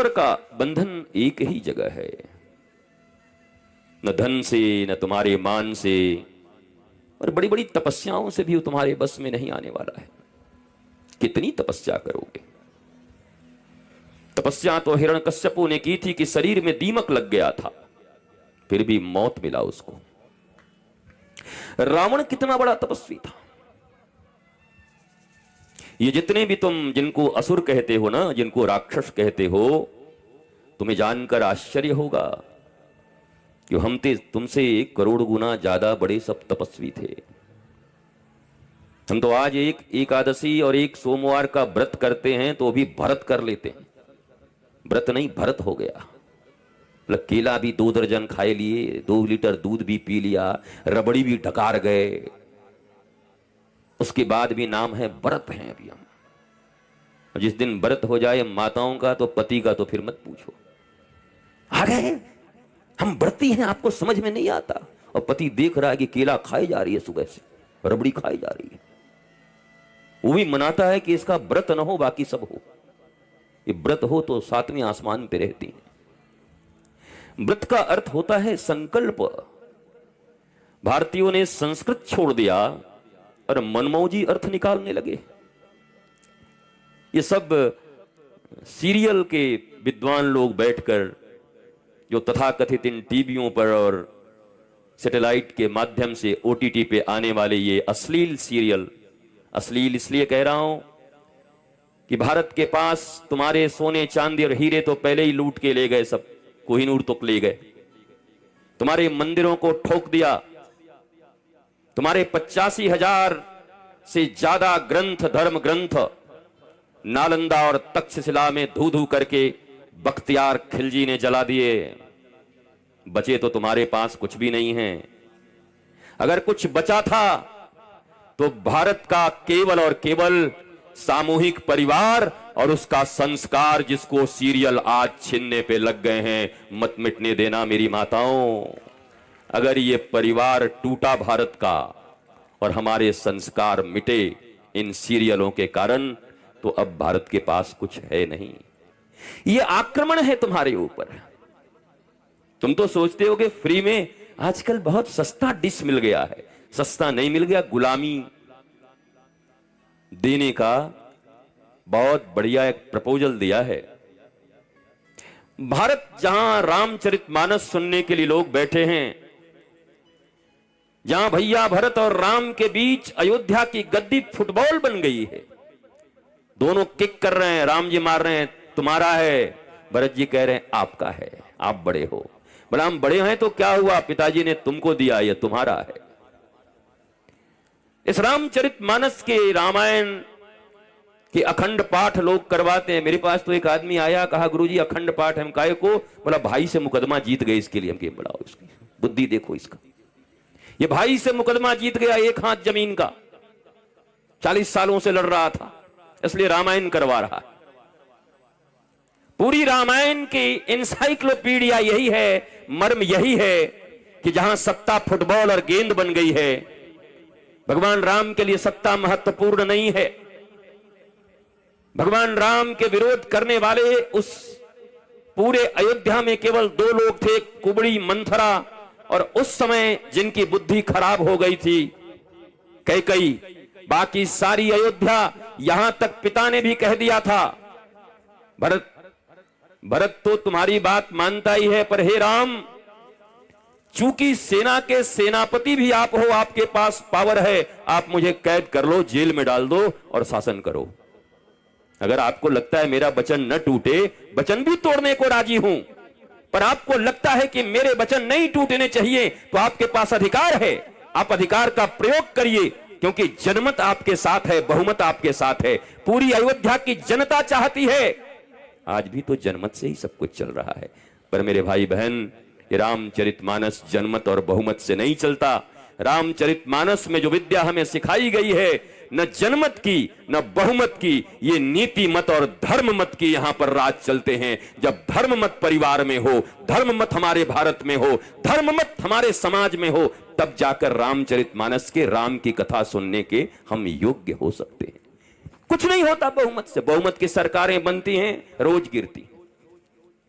ईश्वर का बंधन एक ही जगह है। न धन से, न तुम्हारे मान से, और बड़ी बड़ी तपस्याओं से भी तुम्हारे बस में नहीं आने वाला है। कितनी तपस्या करोगे? तपस्या तो हिरण्यकश्यपु ने की थी कि शरीर में दीमक लग गया था, फिर भी मौत मिला उसको। रावण कितना बड़ा तपस्वी था। ये जितने भी तुम जिनको असुर कहते हो ना, जिनको राक्षस कहते हो, तुम्हें जानकर आश्चर्य होगा कि हम तुमसे 1 करोड़ गुना ज्यादा बड़े सब तपस्वी थे। हम तो आज एक एकादशी और एक सोमवार का व्रत करते हैं तो भी भरत कर लेते हैं। व्रत नहीं, भरत हो गया। मतलब केला भी 2 दर्जन खाए लिए, 2 लीटर दूध भी पी लिया, रबड़ी भी ढकार गए, उसके बाद भी नाम है व्रत हैं अभी हम। जिस दिन व्रत हो जाए माताओं का तो पति का तो फिर मत पूछो। आ गए हम व्रती हैं, आपको समझ में नहीं आता। और पति देख रहा है कि केला खाई जा रही है, सुबह से रबड़ी खाई जा रही है, वो भी मनाता है कि इसका व्रत न हो बाकी सब हो। ये व्रत हो तो 7वें आसमान पे रहती है। व्रत का अर्थ होता है संकल्प। भारतीयों ने संस्कृत छोड़ दिया और मनमौजी अर्थ निकालने लगे। ये सब सीरियल के विद्वान लोग बैठकर जो तथाकथित इन टीवियों पर और सैटेलाइट के माध्यम से ओटीटी पे आने वाले ये अश्लील सीरियल, अश्लील इसलिए कह रहा हूं कि भारत के पास तुम्हारे सोने चांदी और हीरे तो पहले ही लूट के ले गए, सब कोहिनूर तक ले गए, तुम्हारे मंदिरों को ठोक दिया, तुम्हारे 85,000 से ज्यादा ग्रंथ, धर्म ग्रंथ नालंदा और तक्षशिला में धू धू करके बख्तियार खिलजी ने जला दिए। बचे तो तुम्हारे पास कुछ भी नहीं है। अगर कुछ बचा था तो भारत का केवल और केवल सामूहिक परिवार और उसका संस्कार, जिसको सीरियल आज छीनने पे लग गए हैं। मत मिटने देना मेरी माताओं। अगर ये परिवार टूटा भारत का और हमारे संस्कार मिटे इन सीरियलों के कारण, तो अब भारत के पास कुछ है नहीं। ये आक्रमण है तुम्हारे ऊपर। तुम तो सोचते हो कि फ्री में आजकल बहुत सस्ता डिश मिल गया है। सस्ता नहीं मिल गया, गुलामी देने का बहुत बढ़िया एक प्रपोजल दिया है। भारत जहां रामचरितमानस सुनने के लिए लोग बैठे हैं, जहां भैया भरत और राम के बीच अयोध्या की गद्दी फुटबॉल बन गई है। दोनों किक कर रहे हैं, राम जी मार रहे हैं तुम्हारा है, भरत जी कह रहे हैं आपका है, आप बड़े हो। बोला हम बड़े हैं तो क्या हुआ, पिताजी ने तुमको दिया, ये तुम्हारा है। इस रामचरितमानस के, रामायण के अखंड पाठ लोग करवाते हैं। मेरे पास तो एक आदमी आया, कहा गुरुजी अखंड पाठ हम काहे को? बोला भाई से मुकदमा जीत गए, इसके लिए हम के बढ़ाओ, इसकी बुद्धि देखो इसका। ये भाई से मुकदमा जीत गया, 1 हाथ जमीन का, 40 सालों से लड़ रहा था, इसलिए रामायण करवा रहा है। पूरी रामायण की इंसाइक्लोपीडिया यही है, मर्म यही है कि जहां सत्ता फुटबॉल और गेंद बन गई है, भगवान राम के लिए सत्ता महत्वपूर्ण नहीं है। भगवान राम के विरोध करने वाले उस पूरे अयोध्या में केवल 2 लोग थे, कुबड़ी मंथरा, और उस समय जिनकी बुद्धि खराब हो गई थी कैकई। बाकी सारी अयोध्या, यहां तक पिता ने भी कह दिया था, भरत तो तुम्हारी बात मानता ही है, पर हे राम, चूंकि सेना के सेनापति भी आप हो, आपके पास पावर है, आप मुझे कैद कर लो, जेल में डाल दो और शासन करो। अगर आपको लगता है मेरा वचन न टूटे, वचन भी तोड़ने को राजी हूं, पर आपको लगता है कि मेरे वचन नहीं टूटने चाहिए, तो आपके पास अधिकार है, आप अधिकार का प्रयोग करिए, क्योंकि जनमत आपके साथ है, बहुमत आपके साथ है। पूरी अयोध्या की जनता चाहती है, आज भी तो जनमत से ही सब कुछ चल रहा है। पर मेरे भाई बहन, ये रामचरितमानस जनमत और बहुमत से नहीं चलता। रामचरितमानस में जो विद्या हमें सिखाई गई है, न जनमत की न बहुमत की, ये नीति मत और धर्म मत की यहां पर राज चलते हैं। जब धर्म मत परिवार में हो, धर्म मत हमारे भारत में हो, धर्म मत हमारे समाज में हो, तब जाकर रामचरितमानस के, राम की कथा सुनने के हम योग्य हो सकते हैं। कुछ नहीं होता बहुमत से। बहुमत की सरकारें बनती हैं, रोज गिरती,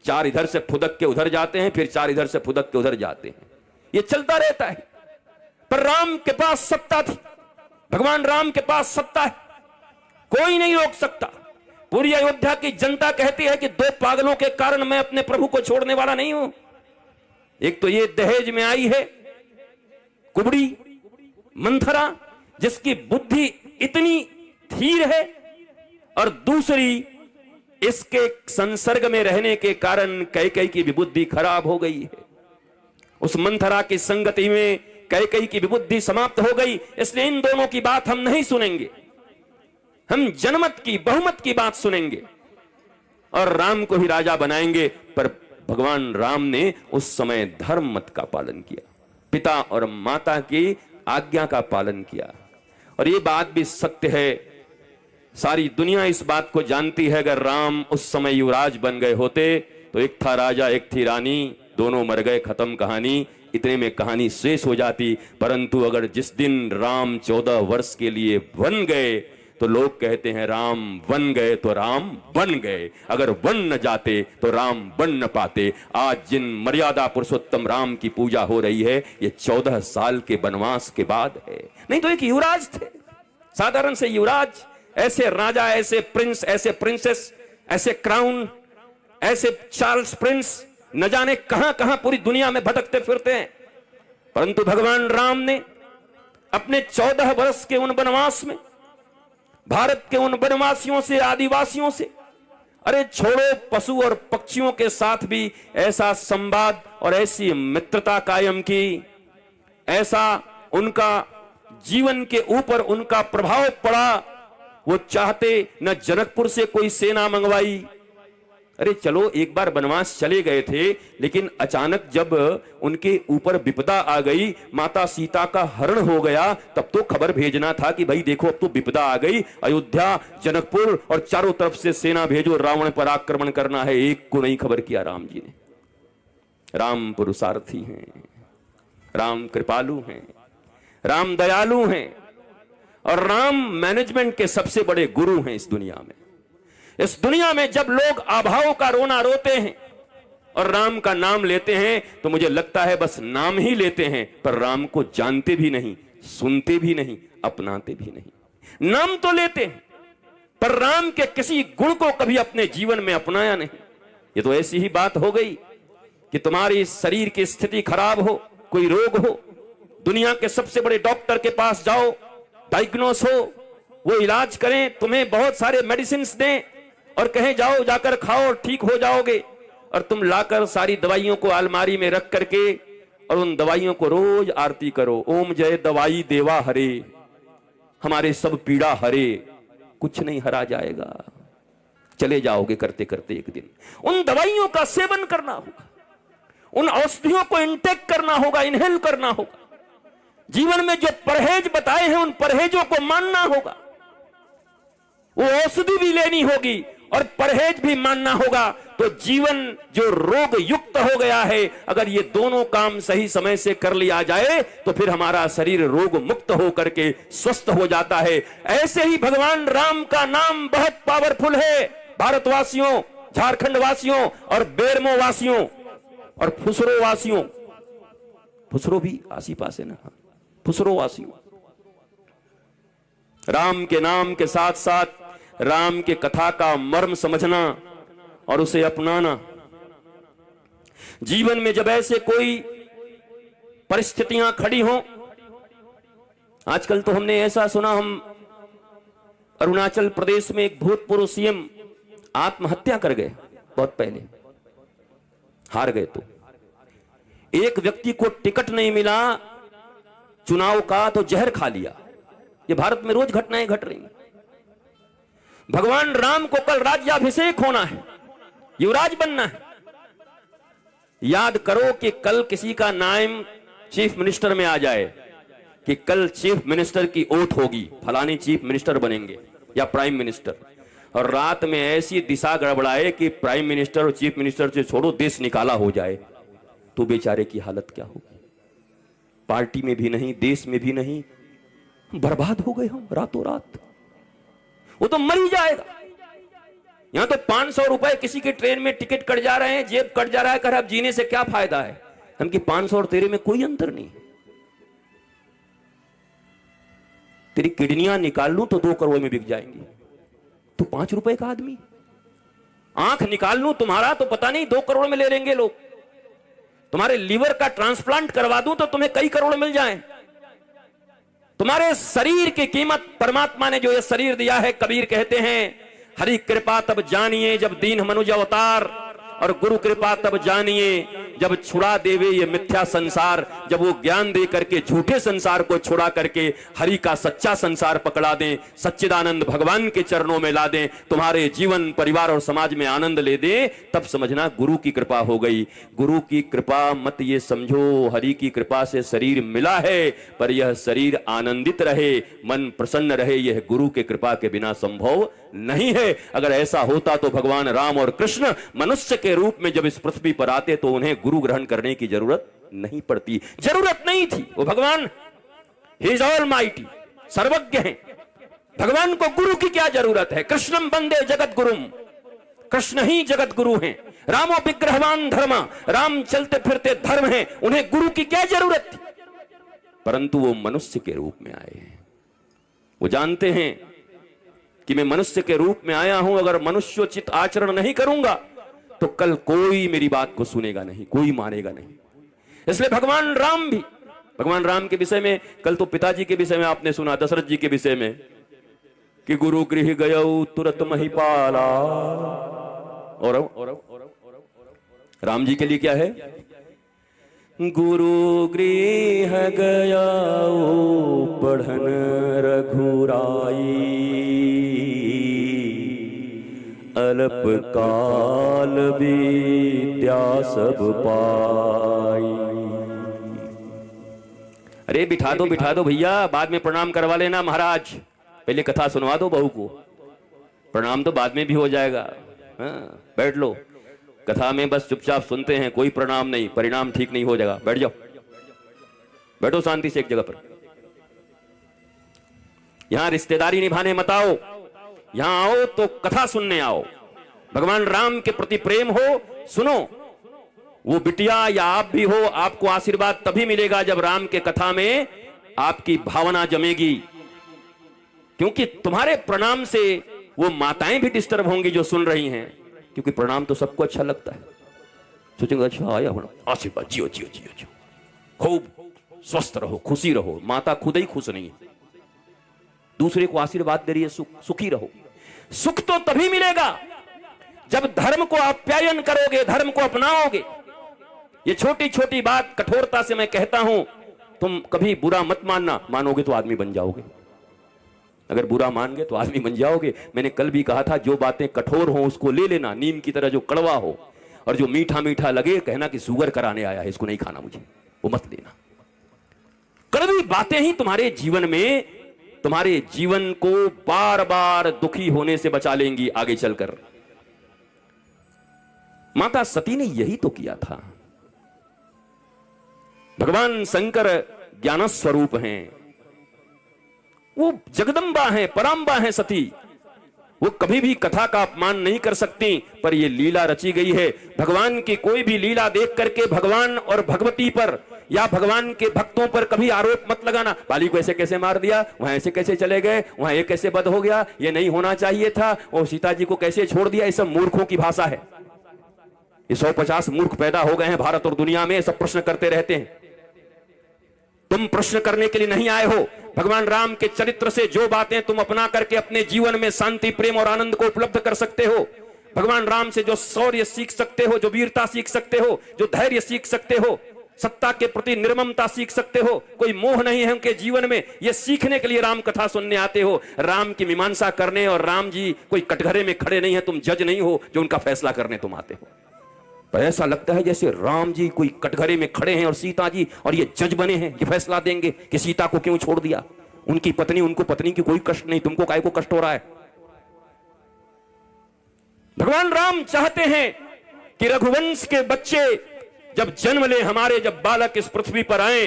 चार इधर से फुदक के उधर जाते हैं, फिर चार इधर से फुदक के उधर जाते हैं, ये चलता रहता है। पर राम के पास सत्ता थी, भगवान राम के पास सत्ता है, कोई नहीं रोक सकता। पूरी अयोध्या की जनता कहती है कि दो पागलों के कारण मैं अपने प्रभु को छोड़ने वाला नहीं हूं। एक तो ये दहेज में आई है कुबड़ी मंथरा, जिसकी बुद्धि इतनी धीर है, और दूसरी इसके संसर्ग में रहने के कारण कैकेयी की भी बुद्धि खराब हो गई है। उस मंथरा की संगति में कैकेयी की भी बुद्धि समाप्त हो गई। इसलिए इन दोनों की बात हम नहीं सुनेंगे, हम जनमत की बहुमत की बात सुनेंगे और राम को ही राजा बनाएंगे। पर भगवान राम ने उस समय धर्म मत का पालन किया, पिता और माता की आज्ञा का पालन किया। और ये बात भी सत्य है, सारी दुनिया इस बात को जानती है, अगर राम उस समय युवराज बन गए होते तो एक था राजा एक थी रानी, दोनों मर गए, खत्म कहानी, इतने में कहानी शेष हो जाती। परंतु अगर जिस दिन राम 14 वर्ष के लिए बन गए तो लोग कहते हैं राम बन गए तो राम बन गए, अगर बन न जाते तो राम बन न पाते। आज जिन मर्यादा पुरुषोत्तम राम की पूजा हो रही है, ये 14 साल के वनवास के बाद है। नहीं तो एक युवराज थे, साधारण से युवराज, ऐसे राजा, ऐसे प्रिंस, ऐसे प्रिंसेस, ऐसे क्राउन, ऐसे चार्ल्स प्रिंस न जाने कहां कहां पूरी दुनिया में भटकते फिरते हैं। परंतु भगवान राम ने अपने 14 वर्ष के उन वनवास में भारत के उन वनवासियों से, आदिवासियों से, अरे छोड़ो पशु और पक्षियों के साथ भी ऐसा संवाद और ऐसी मित्रता कायम की, ऐसा उनका जीवन के ऊपर उनका प्रभाव पड़ा। वो चाहते न जनकपुर से कोई सेना मंगवाई, अरे चलो एक बार वनवास चले गए थे, लेकिन अचानक जब उनके ऊपर विपदा आ गई, माता सीता का हरण हो गया, तब तो खबर भेजना था कि भाई देखो अब तो विपदा आ गई, अयोध्या, जनकपुर और चारों तरफ से सेना भेजो, रावण पर आक्रमण करना है। एक को नहीं खबर किया राम जी ने। राम पुरुषार्थी हैं, राम कृपालु हैं, राम दयालु हैं और राम मैनेजमेंट के सबसे बड़े गुरु हैं इस दुनिया में। इस दुनिया में जब लोग अभाव का रोना रोते हैं और राम का नाम लेते हैं तो मुझे लगता है बस नाम ही लेते हैं, पर राम को जानते भी नहीं, सुनते भी नहीं, अपनाते भी नहीं। नाम तो लेते हैं पर राम के किसी गुण को कभी अपने जीवन में अपनाया नहीं। ये तो ऐसी ही बात हो गई कि तुम्हारी शरीर की स्थिति खराब हो, कोई रोग हो, दुनिया के सबसे बड़े डॉक्टर के पास जाओ, डायग्नोस हो, वो इलाज करें, तुम्हें बहुत सारे मेडिसिन दें और कहें जाओ जाकर खाओ और ठीक हो जाओगे, और तुम लाकर सारी दवाइयों को अलमारी में रख करके और उन दवाइयों को रोज आरती करो, ओम जय दवाई देवा हरे, हमारे सब पीड़ा हरे। कुछ नहीं हरा जाएगा, चले जाओगे करते करते एक दिन। उन दवाइयों का सेवन करना होगा, उन औषधियों को इंटेक करना होगा, इनहेल करना होगा। जीवन में जो परहेज बताए हैं उन परहेजों को मानना होगा, वो औषधि भी लेनी होगी और परहेज भी मानना होगा। तो जीवन जो रोग युक्त हो गया है, अगर ये दोनों काम सही समय से कर लिया जाए तो फिर हमारा शरीर रोग मुक्त हो करके स्वस्थ हो जाता है। ऐसे ही भगवान राम का नाम बहुत पावरफुल है। भारतवासियों, झारखंड वासियों और बेरमो वासियों और फुसरो वासियों, फुसरो भी आसी पास है ना, फुसरो वासियों, राम के नाम के साथ साथ राम के कथा का मर्म समझना और उसे अपनाना। जीवन में जब ऐसे कोई परिस्थितियां खड़ी हों, आजकल तो हमने ऐसा सुना, हम अरुणाचल प्रदेश में एक भूतपूर्व सीएम आत्महत्या कर गए, बहुत पहले हार गए। तो एक व्यक्ति को टिकट नहीं मिला चुनाव का तो जहर खा लिया। ये भारत में रोज घटनाएं घट रही हैं। भगवान राम को कल राज्याभिषेक होना है, युवराज बनना है। याद करो कि कल किसी का नाम चीफ मिनिस्टर में आ जाए कि कल चीफ मिनिस्टर की ओथ होगी, फलानी चीफ मिनिस्टर बनेंगे या प्राइम मिनिस्टर, और रात में ऐसी दिशा गड़बड़ाए कि प्राइम मिनिस्टर और चीफ मिनिस्टर से छोड़ो देश निकाला हो जाए, तो बेचारे की हालत क्या होगी। पार्टी में भी नहीं, देश में भी नहीं, बर्बाद हो गए हम रातों रात। वो तो मर ही जाएगा। यहां तो 500 रुपए किसी के ट्रेन में टिकट कट जा रहे हैं, जेब कट जा रहा है, कर अब जीने से क्या फायदा है। हम कि 500 और तेरे में कोई अंतर नहीं। तेरी किडनियां निकाल लूं तो 2 करोड़ में बिक जाएंगी, तो 5 रुपए का आदमी। आंख निकाल लूं तुम्हारा तो पता नहीं 2 करोड़ में ले लेंगे लोग। तुम्हारे लीवर का ट्रांसप्लांट करवा दूं तो तुम्हें कई करोड़ मिल जाएं। तुम्हारे शरीर की कीमत परमात्मा ने जो ये शरीर दिया है, कबीर कहते हैं हरि कृपा तब जानिए जब दीन मनुज अवतार, और गुरु कृपा तब जानिए जब छुड़ा देवे ये मिथ्या संसार। जब वो ज्ञान दे करके झूठे संसार को छुड़ा करके हरि का सच्चा संसार पकड़ा दें, सच्चिदानंद भगवान के चरणों में ला दें, तुम्हारे जीवन परिवार और समाज में आनंद ले दें, तब समझना गुरु की कृपा हो गई। गुरु की कृपा मत ये समझो हरि की कृपा से शरीर मिला है, पर यह शरीर आनंदित रहे, मन प्रसन्न रहे, यह गुरु के कृपा के बिना संभव नहीं है। अगर ऐसा होता तो भगवान राम और कृष्ण मनुष्य के रूप में जब इस पृथ्वी पर आते तो उन्हें गुरु ग्रहण करने की जरूरत नहीं पड़ती, जरूरत नहीं थी। वो भगवान ही इज ऑलमाइटी, सर्वज्ञ हैं। भगवान को गुरु की क्या जरूरत है। कृष्णम वंदे जगत गुरुम, कृष्ण ही जगत गुरु हैं। रामो विग्रहवान धर्मा, राम चलते फिरते धर्म हैं, उन्हें गुरु की क्या जरूरत थी। परंतु वो मनुष्य के रूप में आए हैं। वो जानते हैं कि मैं मनुष्य के रूप में आया हूं, अगर मनुष्योचित आचरण नहीं करूंगा तो कल कोई मेरी बात को सुनेगा नहीं, कोई मानेगा नहीं। इसलिए भगवान राम के विषय में, कल तो पिताजी के विषय में आपने सुना, दशरथ जी के विषय में कि गुरु गृह गयौ तुरत महिपाला, और राम जी के लिए क्या है, गुरु गृह गयौ पढ़न रघुराई, अल्प काल विद्या सब पाई। अरे बिठा दो भैया, बाद में प्रणाम करवा लेना महाराज, पहले कथा सुनवा दो बहू को, प्रणाम तो बाद में भी हो जाएगा। हाँ, बैठ लो, कथा में बस चुपचाप सुनते हैं, कोई प्रणाम नहीं, परिणाम ठीक नहीं हो जाएगा। बैठ जाओ, बैठो शांति से एक जगह पर। यहां रिश्तेदारी निभाने मत आओ, यहां आओ तो कथा सुनने आओ। भगवान राम के प्रति प्रेम हो, सुनो। वो बिटिया या आप भी हो, आपको आशीर्वाद तभी मिलेगा जब राम के कथा में आपकी भावना जमेगी, क्योंकि तुम्हारे प्रणाम से वो माताएं भी डिस्टर्ब होंगी जो सुन रही हैं, क्योंकि प्रणाम तो सबको अच्छा लगता है। सोचेंगे अच्छा आया आशीर्वाद, जियो जियो जियो जियो, खूब स्वस्थ रहो, खुशी रहो। माता खुद ही खुश नहीं है, दूसरे को आशीर्वाद दे रही है, सुखी रहो। सुख तो तभी मिलेगा जब धर्म को आप्यायन करोगे, धर्म को अपनाओगे। ये छोटी छोटी बात कठोरता से मैं कहता हूं, तुम कभी बुरा मत मानना, मानोगे तो आदमी बन जाओगे। अगर बुरा मान गए तो आदमी बन जाओगे। मैंने कल भी कहा था, जो बातें कठोर हो उसको ले लेना, नीम की तरह जो कड़वा हो, और जो मीठा मीठा लगे कहना कि शुगर कराने आया है, इसको नहीं खाना मुझे, वो मत लेना। कड़वी बातें ही तुम्हारे जीवन में, तुम्हारे जीवन को बार बार दुखी होने से बचा लेंगी आगे चलकर। माता सती ने यही तो किया था। भगवान शंकर ज्ञान स्वरूप हैं, वो जगदम्बा हैं, पराम्बा हैं सती। वो कभी भी कथा का अपमान नहीं कर सकती, पर ये लीला रची गई है। भगवान की कोई भी लीला देख करके भगवान और भगवती पर या भगवान के भक्तों पर कभी आरोप मत लगाना। बाली को ऐसे कैसे मार दिया, वहां ऐसे कैसे चले गए, वहां ये कैसे बद हो गया, ये नहीं होना चाहिए था, और सीता जी को कैसे छोड़ दिया। ये सब मूर्खों की भाषा है। ये 150 मूर्ख पैदा हो गए हैं भारत और दुनिया में, सब प्रश्न करते रहते हैं। तुम प्रश्न करने के लिए नहीं आए हो। भगवान राम के चरित्र से जो बातें तुम अपना करके अपने जीवन में शांति, प्रेम और आनंद को उपलब्ध कर सकते हो, भगवान राम से जो शौर्य सीख सकते हो, जो वीरता सीख सकते हो, जो धैर्य सीख सकते हो, सत्ता के प्रति निर्ममता सीख सकते हो, कोई मोह नहीं है उनके जीवन में, ये सीखने के लिए राम कथा सुनने आते हो। राम की मीमांसा करने, और राम जी कोई कटघरे में खड़े नहीं है, तुम जज नहीं हो जो उनका फैसला करने तुम आते हो। पर ऐसा लगता है जैसे राम जी कोई कटघरे में खड़े हैं और सीता जी और ये जज बने हैं, ये फैसला देंगे कि सीता को क्यों छोड़ दिया। उनकी पत्नी, उनको पत्नी की कोई कष्ट नहीं, तुमको काय को कष्ट हो रहा है। भगवान राम चाहते हैं कि रघुवंश के बच्चे जब जन्म ले, हमारे जब बालक इस पृथ्वी पर आए,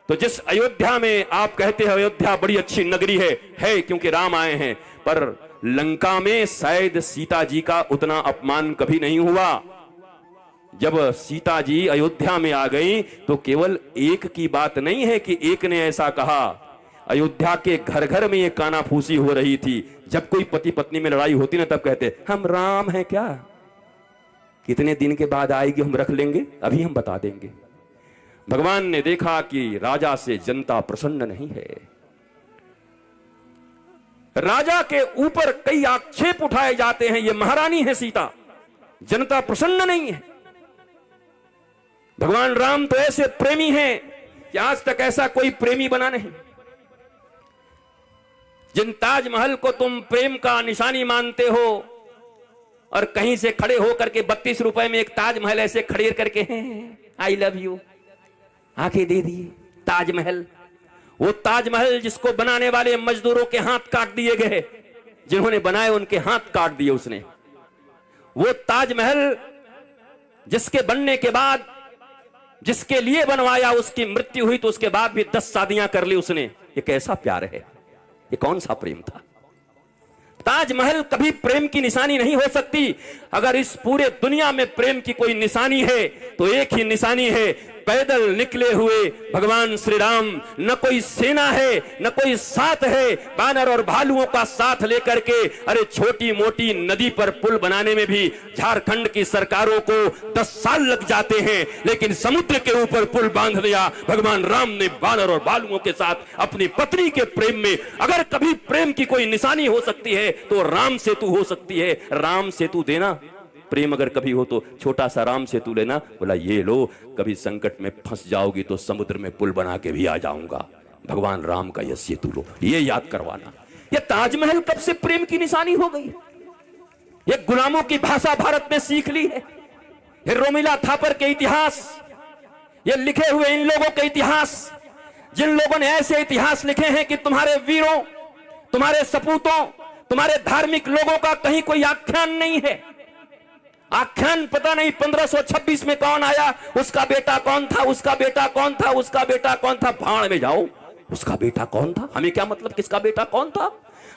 तो जिस अयोध्या में आप कहते हैं अयोध्या बड़ी अच्छी नगरी है क्योंकि राम आए हैं, पर लंका में शायद सीता जी का उतना अपमान कभी नहीं हुआ। जब सीता जी अयोध्या में आ गई तो केवल एक की बात नहीं है कि एक ने ऐसा कहा, अयोध्या के घर घर में ये कानाफूसी हो रही थी। जब कोई पति पत्नी में लड़ाई होती ना तब कहते हम राम हैं क्या, कितने दिन के बाद आएगी हम रख लेंगे, अभी हम बता देंगे। भगवान ने देखा कि राजा से जनता प्रसन्न नहीं है, राजा के ऊपर कई आक्षेप उठाए जाते हैं, ये महारानी है सीता, जनता प्रसन्न नहीं है। भगवान राम तो ऐसे प्रेमी हैं कि आज तक ऐसा कोई प्रेमी बना नहीं। जिन ताजमहल को तुम प्रेम का निशानी मानते हो और कहीं से खड़े होकर के 32 रुपए में एक ताजमहल ऐसे खड़े करके आई लव यू आंखें दे दिए, ताजमहल, वो ताजमहल जिसको बनाने वाले मजदूरों के हाथ काट दिए गए, जिन्होंने बनाए उनके हाथ काट दिए उसने। वो ताजमहल जिसके बनने के बाद, जिसके लिए बनवाया, उसकी मृत्यु हुई तो उसके बाद भी 10 शादियां कर ली उसने। ये कैसा प्यार है, ये कौन सा प्रेम था। ताजमहल कभी प्रेम की निशानी नहीं हो सकती। अगर इस पूरे दुनिया में प्रेम की कोई निशानी है तो एक ही निशानी है, पैदल निकले हुए भगवान श्री राम। न कोई सेना है, न कोई साथ है, बानर और भालुओं का साथ लेकर के। अरे छोटी मोटी नदी पर पुल बनाने में भी झारखंड की सरकारों को 10 साल लग जाते हैं, लेकिन समुद्र के ऊपर पुल बांध दिया भगवान राम ने बानर और भालुओं के साथ अपनी पत्नी के प्रेम में। अगर कभी प्रेम की कोई निशानी हो सकती है तो राम सेतु हो सकती है। राम सेतु देना प्रेम अगर कभी हो तो छोटा सा राम सेतु लेना, बोला ये लो, कभी संकट में फंस जाओगी तो समुद्र में पुल बना के भी आ जाऊंगा, भगवान राम का यह सेतु लो, ये याद करवाना। ये ताजमहल कब से प्रेम की निशानी हो गई। ये गुलामों की भाषा भारत में सीख ली है। ये रोमिला थापर के इतिहास, ये लिखे हुए इन लोगों के इतिहास, जिन लोगों ने ऐसे इतिहास लिखे हैं कि तुम्हारे वीरों, तुम्हारे सपूतों, तुम्हारे धार्मिक लोगों का कहीं कोई आख्यान नहीं है। आख्यान पता नहीं 1526 में कौन आया, उसका बेटा कौन था, उसका बेटा कौन था, उसका बेटा कौन था, भाड़ में जाओ, उसका बेटा कौन था, हमें क्या मतलब किसका बेटा कौन था।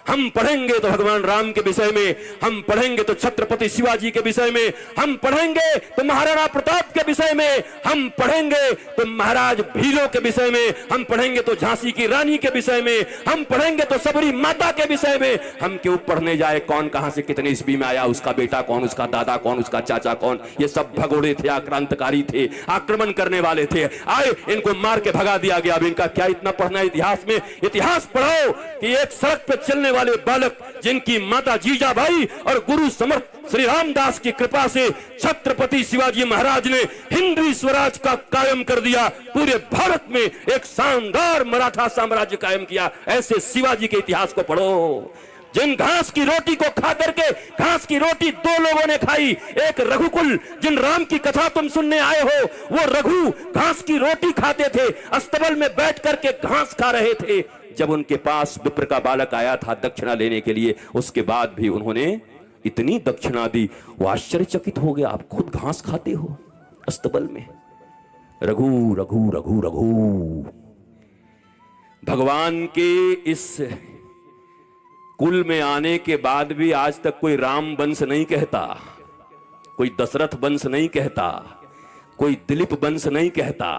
हम पढ़ेंगे तो भगवान राम के विषय में, हम पढ़ेंगे तो छत्रपति शिवाजी के विषय में, हम पढ़ेंगे तो महाराणा प्रताप के विषय में, हम पढ़ेंगे तो महाराज भीलों के विषय में, हम पढ़ेंगे तो झांसी की रानी के विषय में, हम पढ़ेंगे तो सबरी माता के विषय में। हम क्यों पढ़ने जाए कौन कहां से कितने ईस्वी में आया, उसका बेटा कौन, उसका दादा कौन, उसका चाचा कौन। ये सब भगोड़े थे, आक्रांतकारी थे, आक्रमण करने वाले थे, आए इनको मार के भगा दिया गया। अब इनका क्या इतना पढ़ना इतिहास में। इतिहास पढ़ाओ कि एक सड़क पर चलने वाले बालक जिनकी माता जीजाबाई और गुरु समर्थ श्री रामदास की कृपा से छत्रपति शिवाजी महाराज ने हिंदवी स्वराज का कायम कर दिया, पूरे भारत में एक शानदार मराठा साम्राज्य कायम किया। ऐसे शिवाजी के इतिहास को पढ़ो। जिन घास की रोटी को खा करके, घास की रोटी 2 लोगों ने खाई, एक रघुकुल, जिन राम की कथा तुम सुनने आए हो, वो रघु घास की रोटी खाते थे, अस्तबल में बैठ करके घास खा रहे थे। जब उनके पास विप्र का बालक आया था दक्षिणा लेने के लिए, उसके बाद भी उन्होंने इतनी दक्षिणा दी, वो आश्चर्यचकित हो गया। आप खुद घास खाते हो अस्तबल में। रघु रघु रघु रघु। भगवान के इस कुल में आने के बाद भी आज तक कोई राम वंश नहीं कहता, कोई दशरथ वंश नहीं कहता, कोई दिलीप वंश नहीं कहता,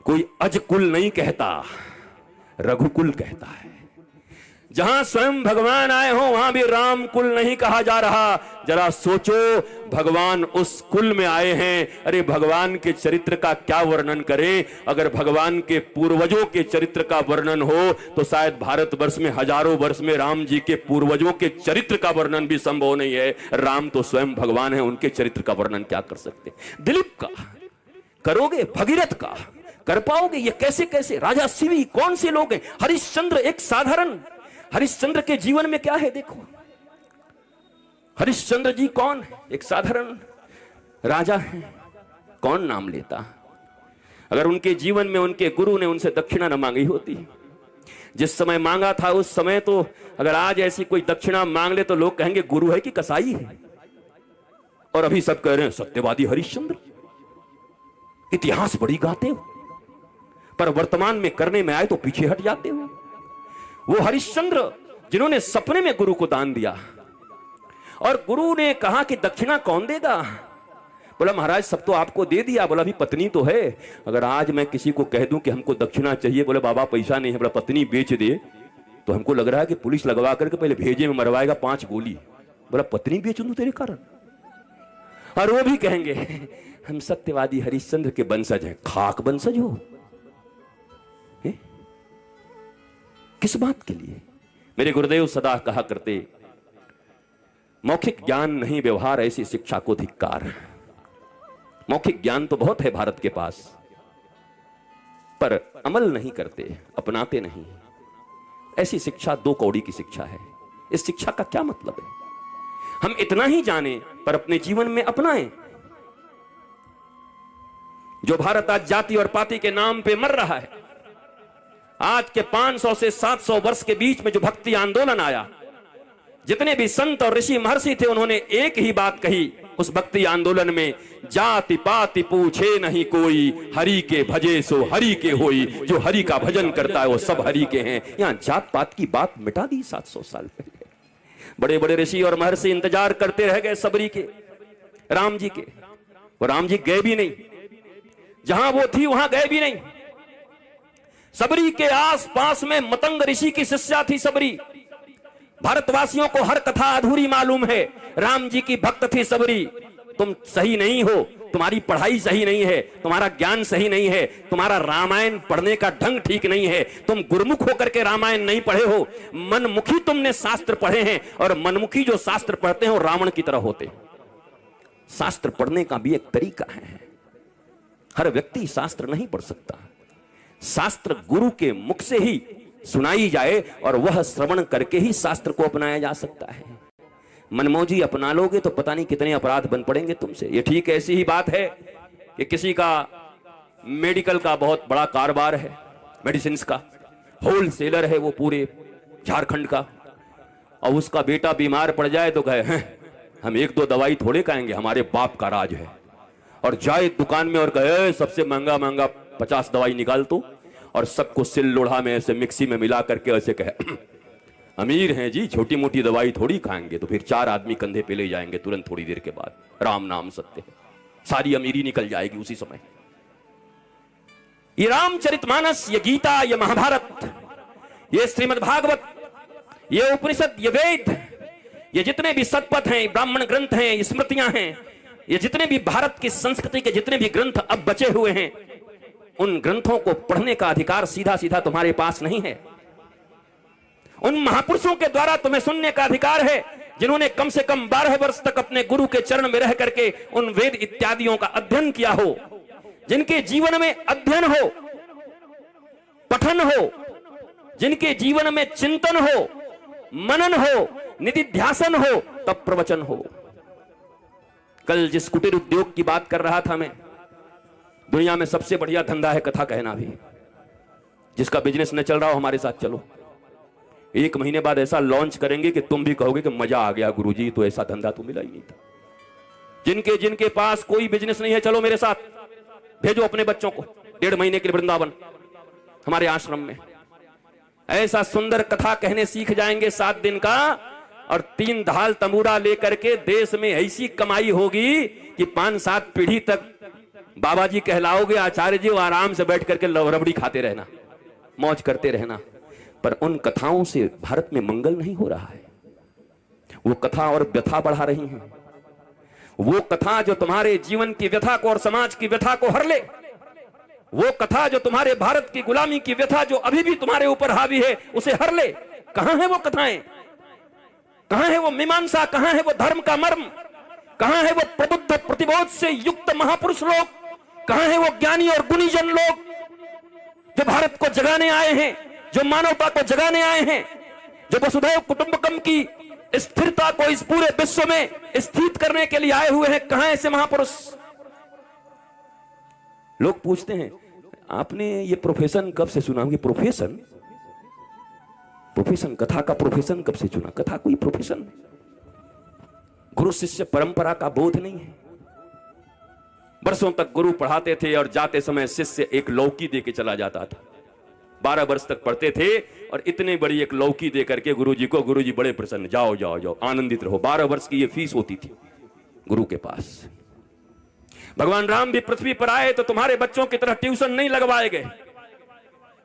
कोई अजकुल नहीं कहता, रघुकुल कहता है। जहां स्वयं भगवान आए हो वहां भी राम कुल नहीं कहा जा रहा। जरा सोचो, भगवान उस कुल में आए हैं। अरे भगवान के चरित्र का क्या वर्णन करें। अगर भगवान के पूर्वजों के चरित्र का वर्णन हो तो शायद भारतवर्ष में हजारों वर्ष में राम जी के पूर्वजों के चरित्र का वर्णन भी संभव नहीं है। राम तो स्वयं भगवान है, उनके चरित्र का वर्णन क्या कर सकते। दिलीप का करोगे, भगीरथ का कर पाओगे, ये कैसे कैसे। राजा शिवी कौन से लोग हैं। हरिश्चंद्र एक साधारण, हरिश्चंद्र के जीवन में क्या है देखो। हरिश्चंद्र जी कौन है, एक साधारण राजा है, कौन नाम लेता। अगर उनके जीवन में उनके गुरु ने उनसे दक्षिणा न मांगी होती, जिस समय मांगा था उस समय, तो अगर आज ऐसी कोई दक्षिणा मांग ले तो लोग कहेंगे गुरु है कि कसाई है। और अभी सब कह रहे हैं सत्यवादी हरिश्चंद्र, इतिहास बड़ी गाते हो, पर वर्तमान में करने में आए तो पीछे हट जाते हो। वो हरिश्चंद्र जिन्होंने सपने में गुरु को दान दिया, और गुरु ने कहा कि दक्षिणा कौन देगा? बोला महाराज सब तो आपको दे दिया। बोला अभी पत्नी तो है, अगर आज मैं किसी को कह दूं कि हमको दक्षिणा चाहिए, बोले बाबा पैसा नहीं है, बोला पत्नी बेच दे, तो हमको लग रहा है कि पुलिस लगवा करके पहले भेजे में मरवाएगा 5 गोली। बोला पत्नी बेच दूं तेरे कारण? और वो भी कहेंगे हम सत्यवादी हरिश्चंद्र के वंशज हैं। खाक वंशज हो? किस बात के लिए? मेरे गुरुदेव सदा कहा करते, मौखिक ज्ञान नहीं व्यवहार, ऐसी शिक्षा को धिक्कार। मौखिक ज्ञान तो बहुत है भारत के पास, पर अमल नहीं करते, अपनाते नहीं। ऐसी शिक्षा 2 कौड़ी की शिक्षा है। इस शिक्षा का क्या मतलब है? हम इतना ही जाने पर अपने जीवन में अपनाएं। जो भारत आज जाति और पाति के नाम पे मर रहा है, आज के 500 से 700 वर्ष के बीच में जो भक्ति आंदोलन आया, जितने भी संत और ऋषि महर्षि थे, उन्होंने एक ही बात कही उस भक्ति आंदोलन में, जाति पाति पूछे नहीं कोई, हरि के भजे सो हरि के होई। जो हरि का भजन करता है वो सब हरि के हैं। यहां जात पात की बात मिटा दी 700 साल पहले। बड़े बड़े ऋषि और महर्षि इंतजार करते रह गए सबरी के, राम जी के। वो राम जी गए भी नहीं, जहां वो थी वहां गए भी नहीं। सबरी के आस पास में मतंग ऋषि की शिष्या थी सबरी। भारतवासियों को हर कथा अधूरी मालूम है। राम जी की भक्त थी सबरी। तुम सही नहीं हो, तुम्हारी पढ़ाई सही नहीं है, तुम्हारा ज्ञान सही नहीं है, तुम्हारा रामायण पढ़ने का ढंग ठीक नहीं है, तुम गुरुमुख होकर के रामायण नहीं पढ़े हो, मनमुखी तुमने शास्त्र पढ़े हैं, और मनमुखी जो शास्त्र पढ़ते हैं वो रावण की तरह होते। शास्त्र पढ़ने का भी एक तरीका है। हर व्यक्ति शास्त्र नहीं पढ़ सकता। शास्त्र गुरु के मुख से ही सुनाई जाए और वह श्रवण करके ही शास्त्र को अपनाया जा सकता है। मनमौजी अपना लोगे तो पता नहीं कितने अपराध बन पड़ेंगे तुमसे। ये ठीक ऐसी ही बात है कि किसी का मेडिकल का बहुत बड़ा कारोबार है, मेडिसिन का होलसेलर है वो पूरे झारखंड का, और उसका बेटा बीमार पड़ जाए तो कहे हम 1-2 दवाई थोड़े खाएंगे, हमारे बाप का राज है, और जाए दुकान में और कहे सबसे महंगा महंगा 50 दवाई निकाल तो, और सबको सिल लोढ़ा में ऐसे मिक्सी में मिला करके ऐसे कहे अमीर हैं जी, छोटी मोटी दवाई थोड़ी खाएंगे। तो फिर 4 आदमी कंधे पे ले जाएंगे तुरंत थोड़ी देर के बाद, राम नाम सत्य है, सारी अमीरी निकल जाएगी उसी समय। ये रामचरितमानस, ये गीता, ये महाभारत, ये श्रीमद् भागवत, ये उपनिषद, ये वेद, ये जितने भी सतपथ हैं, ब्राह्मण ग्रंथ हैं, स्मृतियां हैं, ये जितने भी भारत की संस्कृति के जितने भी ग्रंथ अब बचे हुए हैं, उन ग्रंथों को पढ़ने का अधिकार सीधा सीधा तुम्हारे पास नहीं है। उन महापुरुषों के द्वारा तुम्हें सुनने का अधिकार है जिन्होंने कम से कम 12 वर्ष तक अपने गुरु के चरण में रह करके उन वेद इत्यादियों का अध्ययन किया हो, जिनके जीवन में अध्ययन हो, पठन हो, जिनके जीवन में चिंतन हो, मनन हो, निधिध्यासन हो, तब प्रवचन हो। कल जिस कुटीर उद्योग की बात कर रहा था मैं, दुनिया में सबसे बढ़िया धंधा है कथा कहना भी। जिसका बिजनेस न चल रहा हो हमारे साथ चलो, 1 महीने बाद ऐसा लॉन्च करेंगे कि तुम भी कहोगे कि मजा आ गया गुरुजी, तो ऐसा धंधा तो मिला ही नहीं था। जिनके जिनके पास कोई बिजनेस नहीं है, चलो मेरे साथ, भेजो अपने बच्चों को 1.5 महीने के लिए वृंदावन हमारे आश्रम में। ऐसा सुंदर कथा कहने सीख जाएंगे 7 दिन का, और 3 धाल तंबूरा लेकर के देश में ऐसी कमाई होगी कि 5-7 पीढ़ी तक बाबा जी कहलाओगे, आचार्य जी, आराम से बैठ करके रबड़ी खाते रहना, मौज करते रहना। पर उन कथाओं से भारत में मंगल नहीं हो रहा है। वो कथा और व्यथा बढ़ा रही हैं। वो कथा जो तुम्हारे जीवन की व्यथा को और समाज की व्यथा को हर ले, वो कथा जो तुम्हारे भारत की गुलामी की व्यथा जो अभी भी तुम्हारे ऊपर हावी है उसे हर ले। कहां है वो कथाएं? कहां है वो मीमांसा? कहां है वो धर्म का मर्म? कहां है वो प्रबुद्ध प्रतिबोध से युक्त महापुरुष लोग? कहां है वो ज्ञानी और गुणीजन लोग जो भारत को जगाने आए हैं, जो मानवता को जगाने आए हैं, जो वसुधैव कुटुंबकम की स्थिरता को इस पूरे विश्व में स्थित करने के लिए आए हुए हैं? कहां ऐसे महापुरुष? लोग पूछते हैं आपने ये प्रोफेशन कब से चुना? ये प्रोफेशन कथा का प्रोफेशन कब से चुना? कथा कोई प्रोफेशन? गुरु शिष्य परंपरा का बोध नहीं है। वर्षों तक गुरु पढ़ाते थे और जाते समय शिष्य एक लौकी दे के चला जाता था। 12 वर्ष तक पढ़ते थे और इतने बड़ी एक लौकी दे करके गुरुजी को, गुरुजी बड़े प्रसन्न, जाओ जाओ जाओ आनंदित रहो। 12 वर्ष की ये फीस होती थी गुरु के पास। भगवान राम भी पृथ्वी पर आए तो तुम्हारे बच्चों की तरह ट्यूशन नहीं लगवाए गए।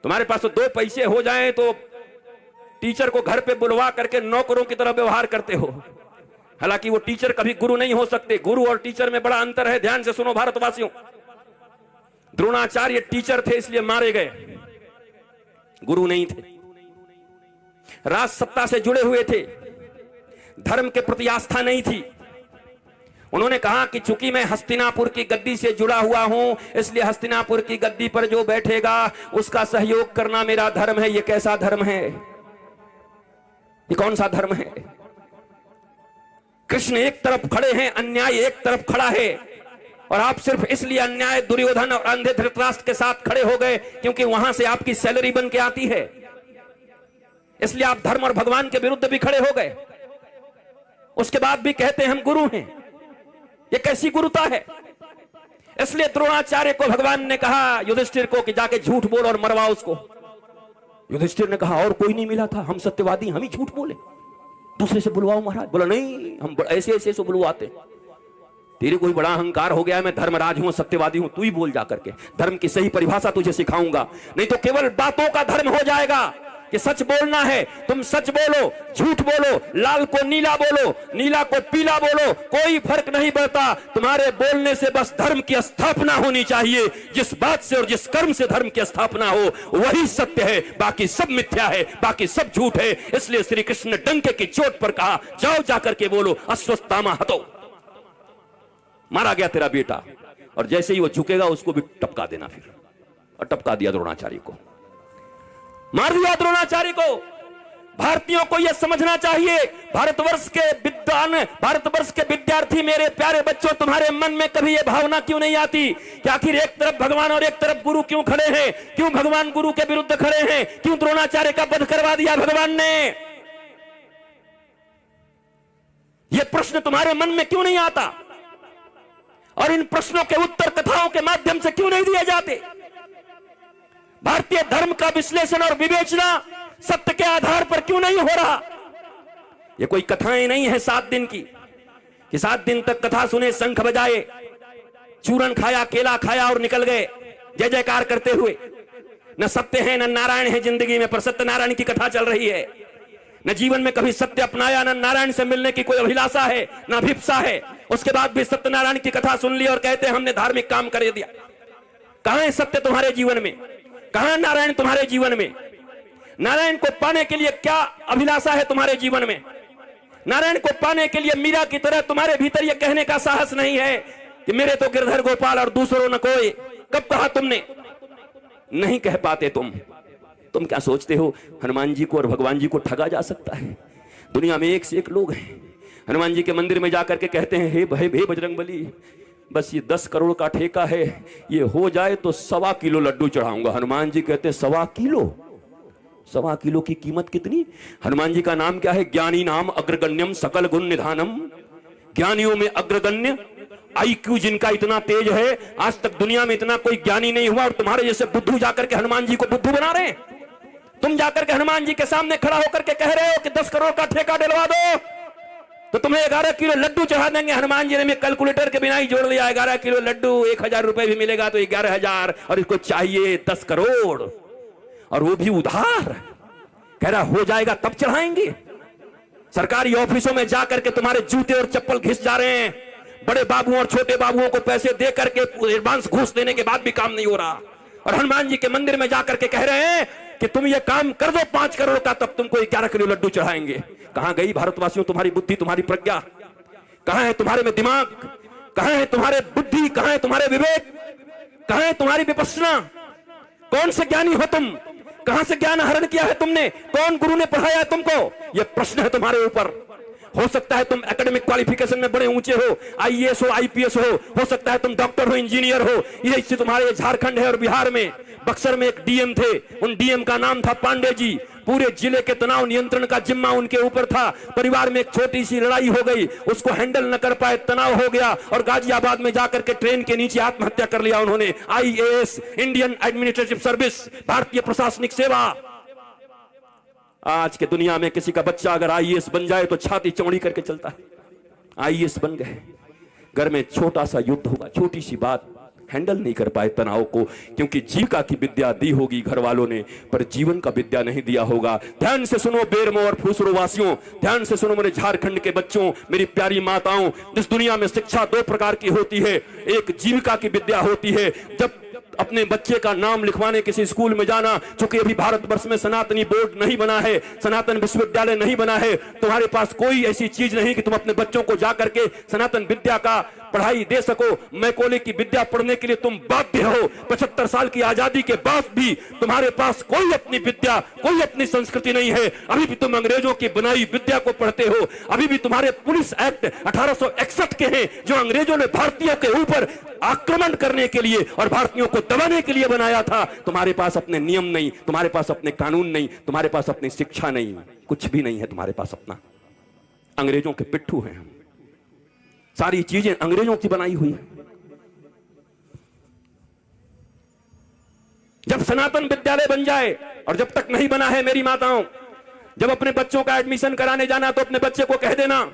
तुम्हारे पास तो 2 पैसे हो जाएं तो टीचर को घर पे बुलवा करके नौकरों की तरह व्यवहार करते हो। हालांकि वो टीचर कभी गुरु नहीं हो सकते। गुरु और टीचर में बड़ा अंतर है, ध्यान से सुनो भारतवासियों। द्रोणाचार्य टीचर थे इसलिए मारे गए, गुरु नहीं थे। राज सत्ता से जुड़े हुए थे, धर्म के प्रति आस्था नहीं थी। उन्होंने कहा कि चूंकि मैं हस्तिनापुर की गद्दी से जुड़ा हुआ हूं, इसलिए हस्तिनापुर की गद्दी पर जो बैठेगा उसका सहयोग करना मेरा धर्म है। ये कैसा धर्म है? ये कौन सा धर्म है? कृष्ण एक तरफ खड़े हैं, अन्याय एक तरफ खड़ा है, और आप सिर्फ इसलिए अन्याय दुर्योधन और अंधे धृतराष्ट्र के साथ खड़े हो गए क्योंकि वहां से आपकी सैलरी बन के आती है, इसलिए आप धर्म और भगवान के विरुद्ध भी खड़े हो गए। उसके बाद भी कहते हैं हम गुरु हैं। ये कैसी गुरुता है? इसलिए द्रोणाचार्य को भगवान ने कहा युधिष्ठिर को कि जाके झूठ बोल और मरवा उसको। युधिष्ठिर ने कहा और कोई नहीं मिला था, हम सत्यवादी, हम ही झूठ बोले, दूसरे से बुलवाओ महाराज। बोला नहीं, हम ऐसे ऐसे से बुलवाते। तेरे कोई बड़ा अहंकार हो गया है, मैं धर्मराज हूं, सत्यवादी हूं, तू ही बोल जा करके। धर्म की सही परिभाषा तुझे सिखाऊंगा, नहीं तो केवल बातों का धर्म हो जाएगा कि सच बोलना है। तुम सच बोलो, झूठ बोलो, लाल को नीला बोलो, नीला को पीला बोलो, कोई फर्क नहीं पड़ता। तुम्हारे बोलने से बस धर्म की स्थापना होनी चाहिए। जिस बात से और जिस कर्म से धर्म की स्थापना हो वही सत्य है, बाकी सब मिथ्या है, बाकी सब झूठ है। इसलिए श्री कृष्ण ने डंके की चोट पर कहा जाओ जाकर के बोलो अश्वत्थामा हतो। मारा गया तेरा बेटा, और जैसे ही वो झुकेगा उसको भी टपका देना फिर। और टपका दिया द्रोणाचार्य को, मार दिया द्रोणाचार्य को। भारतीयों को यह समझना चाहिए, भारतवर्ष के विद्वान, भारतवर्ष के विद्यार्थी, मेरे प्यारे बच्चों, तुम्हारे मन में कभी यह भावना क्यों नहीं आती कि आखिर एक तरफ भगवान और एक तरफ गुरु क्यों खड़े हैं? क्यों भगवान गुरु के विरुद्ध खड़े हैं? क्यों द्रोणाचार्य का वध करवा दिया भगवान ने? यह प्रश्न तुम्हारे मन में क्यों नहीं आता? और इन प्रश्नों के उत्तर कथाओं के माध्यम से क्यों नहीं दिए जाते? भारतीय धर्म का विश्लेषण और विवेचना सत्य के आधार पर क्यों नहीं हो रहा? ये कोई कथाएं नहीं है 7 दिन की कि 7 दिन तक कथा सुने, शंख बजाए, चूरन खाया, केला खाया और निकल गए जय जयकार करते हुए। न सत्य है न नारायण है जिंदगी में, पर सत्यनारायण की कथा चल रही है। न जीवन में कभी सत्य अपनाया, न नारायण से मिलने की कोई अभिलाषा है, न अभिप्सा है। उसके बाद भी सत्यनारायण की कथा सुन ली और कहते हैं हमने धार्मिक काम कर दिया। कहां है सत्य तुम्हारे जीवन में? कहां नारायण तुम्हारे जीवन में? नारायण को पाने के लिए क्या अभिलाषा है तुम्हारे जीवन में? नारायण को पाने के लिए मीरा की तरह तुम्हारे भीतर यह कहने का साहस नहीं है कि मेरे तो गिरधर गोपाल और दूसरों न कोई। कब कहा तुमने? नहीं कह पाते तुम क्या सोचते हो हनुमान जी को और भगवान जी को ठगा जा सकता है? दुनिया में एक से एक लोग हैं, हनुमान जी के मंदिर में जाकर के कहते हैं हे बजरंगबली, बस ये 10 करोड़ का ठेका है, ये हो जाए तो 1.25 किलो लड्डू चढ़ाऊंगा। हनुमान जी कहते हैं 1.25 किलो? 1.25 किलो की कीमत कितनी? हनुमान जी का नाम क्या है? ज्ञानी नाम अग्रगण्यम सकल गुण निधानम। ज्ञानियों में अग्रगण्य, IQ जिनका इतना तेज है, आज तक दुनिया में इतना कोई ज्ञानी नहीं हुआ। और तुम्हारे जैसे बुद्धू जाकर के हनुमान जी को बुद्धू बना रहे हैं। तुम जाकर के हनुमान जी के सामने खड़ा होकर के कह रहे हो कि 10 करोड़ का ठेका दिलवा दो तो तुम्हें 11 किलो लड्डू चढ़ा देंगे। हनुमान जी ने कैलकुलेटर के बिना ही जोड़ लिया, 11 किलो लड्डू 1000 रुपए भी मिलेगा तो 11,000, और इसको चाहिए 10 करोड़, और वो भी उधार। कह रहा हो जाएगा तब चढ़ाएंगे। सरकारी ऑफिसों में जाकर के तुम्हारे जूते और चप्पल घिस जा रहे हैं। बड़े बाबुओं और छोटे बाबुओं को पैसे दे करके एडवांस घूस देने के बाद भी काम नहीं हो रहा, और हनुमान जी के मंदिर में जाकर के कह रहे हैं कि तुम ये काम कर दो 5 करोड़ का, तब तुमको 11 किलो लड्डू चढ़ाएंगे। कहां गई भारतवासियों तुम्हारी बुद्धि, तुम्हारी प्रज्ञा? कहां है तुम्हारे में दिमाग? कहां है तुम्हारे बुद्धि? कहां है तुम्हारे विवेक? कहां है तुम्हारी विपश्यना? कौन से ज्ञानी हो तुम? कहां से ज्ञान हरण किया है तुमने? कौन गुरु ने पढ़ाया है तुमको? यह प्रश्न है तुम्हारे ऊपर। हो सकता है तुम एकेडमिक क्वालिफिकेशन में बड़े ऊंचे हो, आईएएस हो, आईपीएस हो सकता है तुम डॉक्टर हो, इंजीनियर हो। यही से तुम्हारे झारखंड है और बिहार में बक्सर में एक डीएम थे, उन डीएम का नाम था पांडे जी। पूरे जिले के तनाव नियंत्रण का जिम्मा उनके ऊपर था। परिवार में एक छोटी सी लड़ाई हो गई, उसको हैंडल न कर पाए, तनाव हो गया और गाजियाबाद में जाकर के ट्रेन के नीचे आत्महत्या कर लिया उन्होंने। आईएएस, इंडियन एडमिनिस्ट्रेटिव सर्विस, भारतीय प्रशासनिक सेवा। आज के दुनिया में किसी का बच्चा अगर आईएएस बन जाए तो छाती चौड़ी करके चलता है। आईएएस बन गए, घर में छोटा सा युद्ध होगा, छोटी सी बात, हैंडल नहीं कर पाए तनाव को, क्योंकि जीविका की विद्या दी होगी घर वालों ने, पर जीवन का विद्या नहीं दिया होगा। ध्यान से सुनो बेरमो और फूसरो वासियों, ध्यान से सुनो मेरे झारखंड के बच्चों, मेरी प्यारी माताओं। इस दुनिया में शिक्षा दो प्रकार की होती है। एक जीविका की विद्या होती है, जब अपने बच्चे का नाम लिखवाने किसी स्कूल में जाना, चूंकि अभी भारतवर्ष में सनातनी बोर्ड नहीं बना है, सनातन विश्वविद्यालय नहीं बना है, तुम्हारे पास कोई ऐसी चीज नहीं कि तुम अपने बच्चों को जाकर के सनातन विद्या का पढ़ाई दे सको। मैकोले की विद्या पढ़ने के लिए तुम बाध्य हो। 75 साल की आजादी के बाद भी तुम्हारे पास कोई अपनी विद्या, कोई अपनी संस्कृति नहीं है। अभी भी तुम अंग्रेजों की बनाई विद्या को पढ़ते हो। अभी भी तुम्हारे पुलिस एक्ट 1861 के हैं, जो अंग्रेजों ने भारतीयों के ऊपर आक्रमण करने के लिए और भारतीयों को दबाने के लिए बनाया था। तुम्हारे पास अपने नियम नहीं, तुम्हारे पास अपने कानून नहीं, तुम्हारे पास अपनी शिक्षा नहीं, कुछ भी नहीं है तुम्हारे पास अपना। अंग्रेजों के पिट्ठू हैं हम, सारी चीजें अंग्रेजों की बनाई हुई है। जब सनातन विद्यालय बन जाए, और जब तक नहीं बना है मेरी माताओं, जब अपने बच्चों का एडमिशन कराने जाना तो अपने बच्चे को कह देना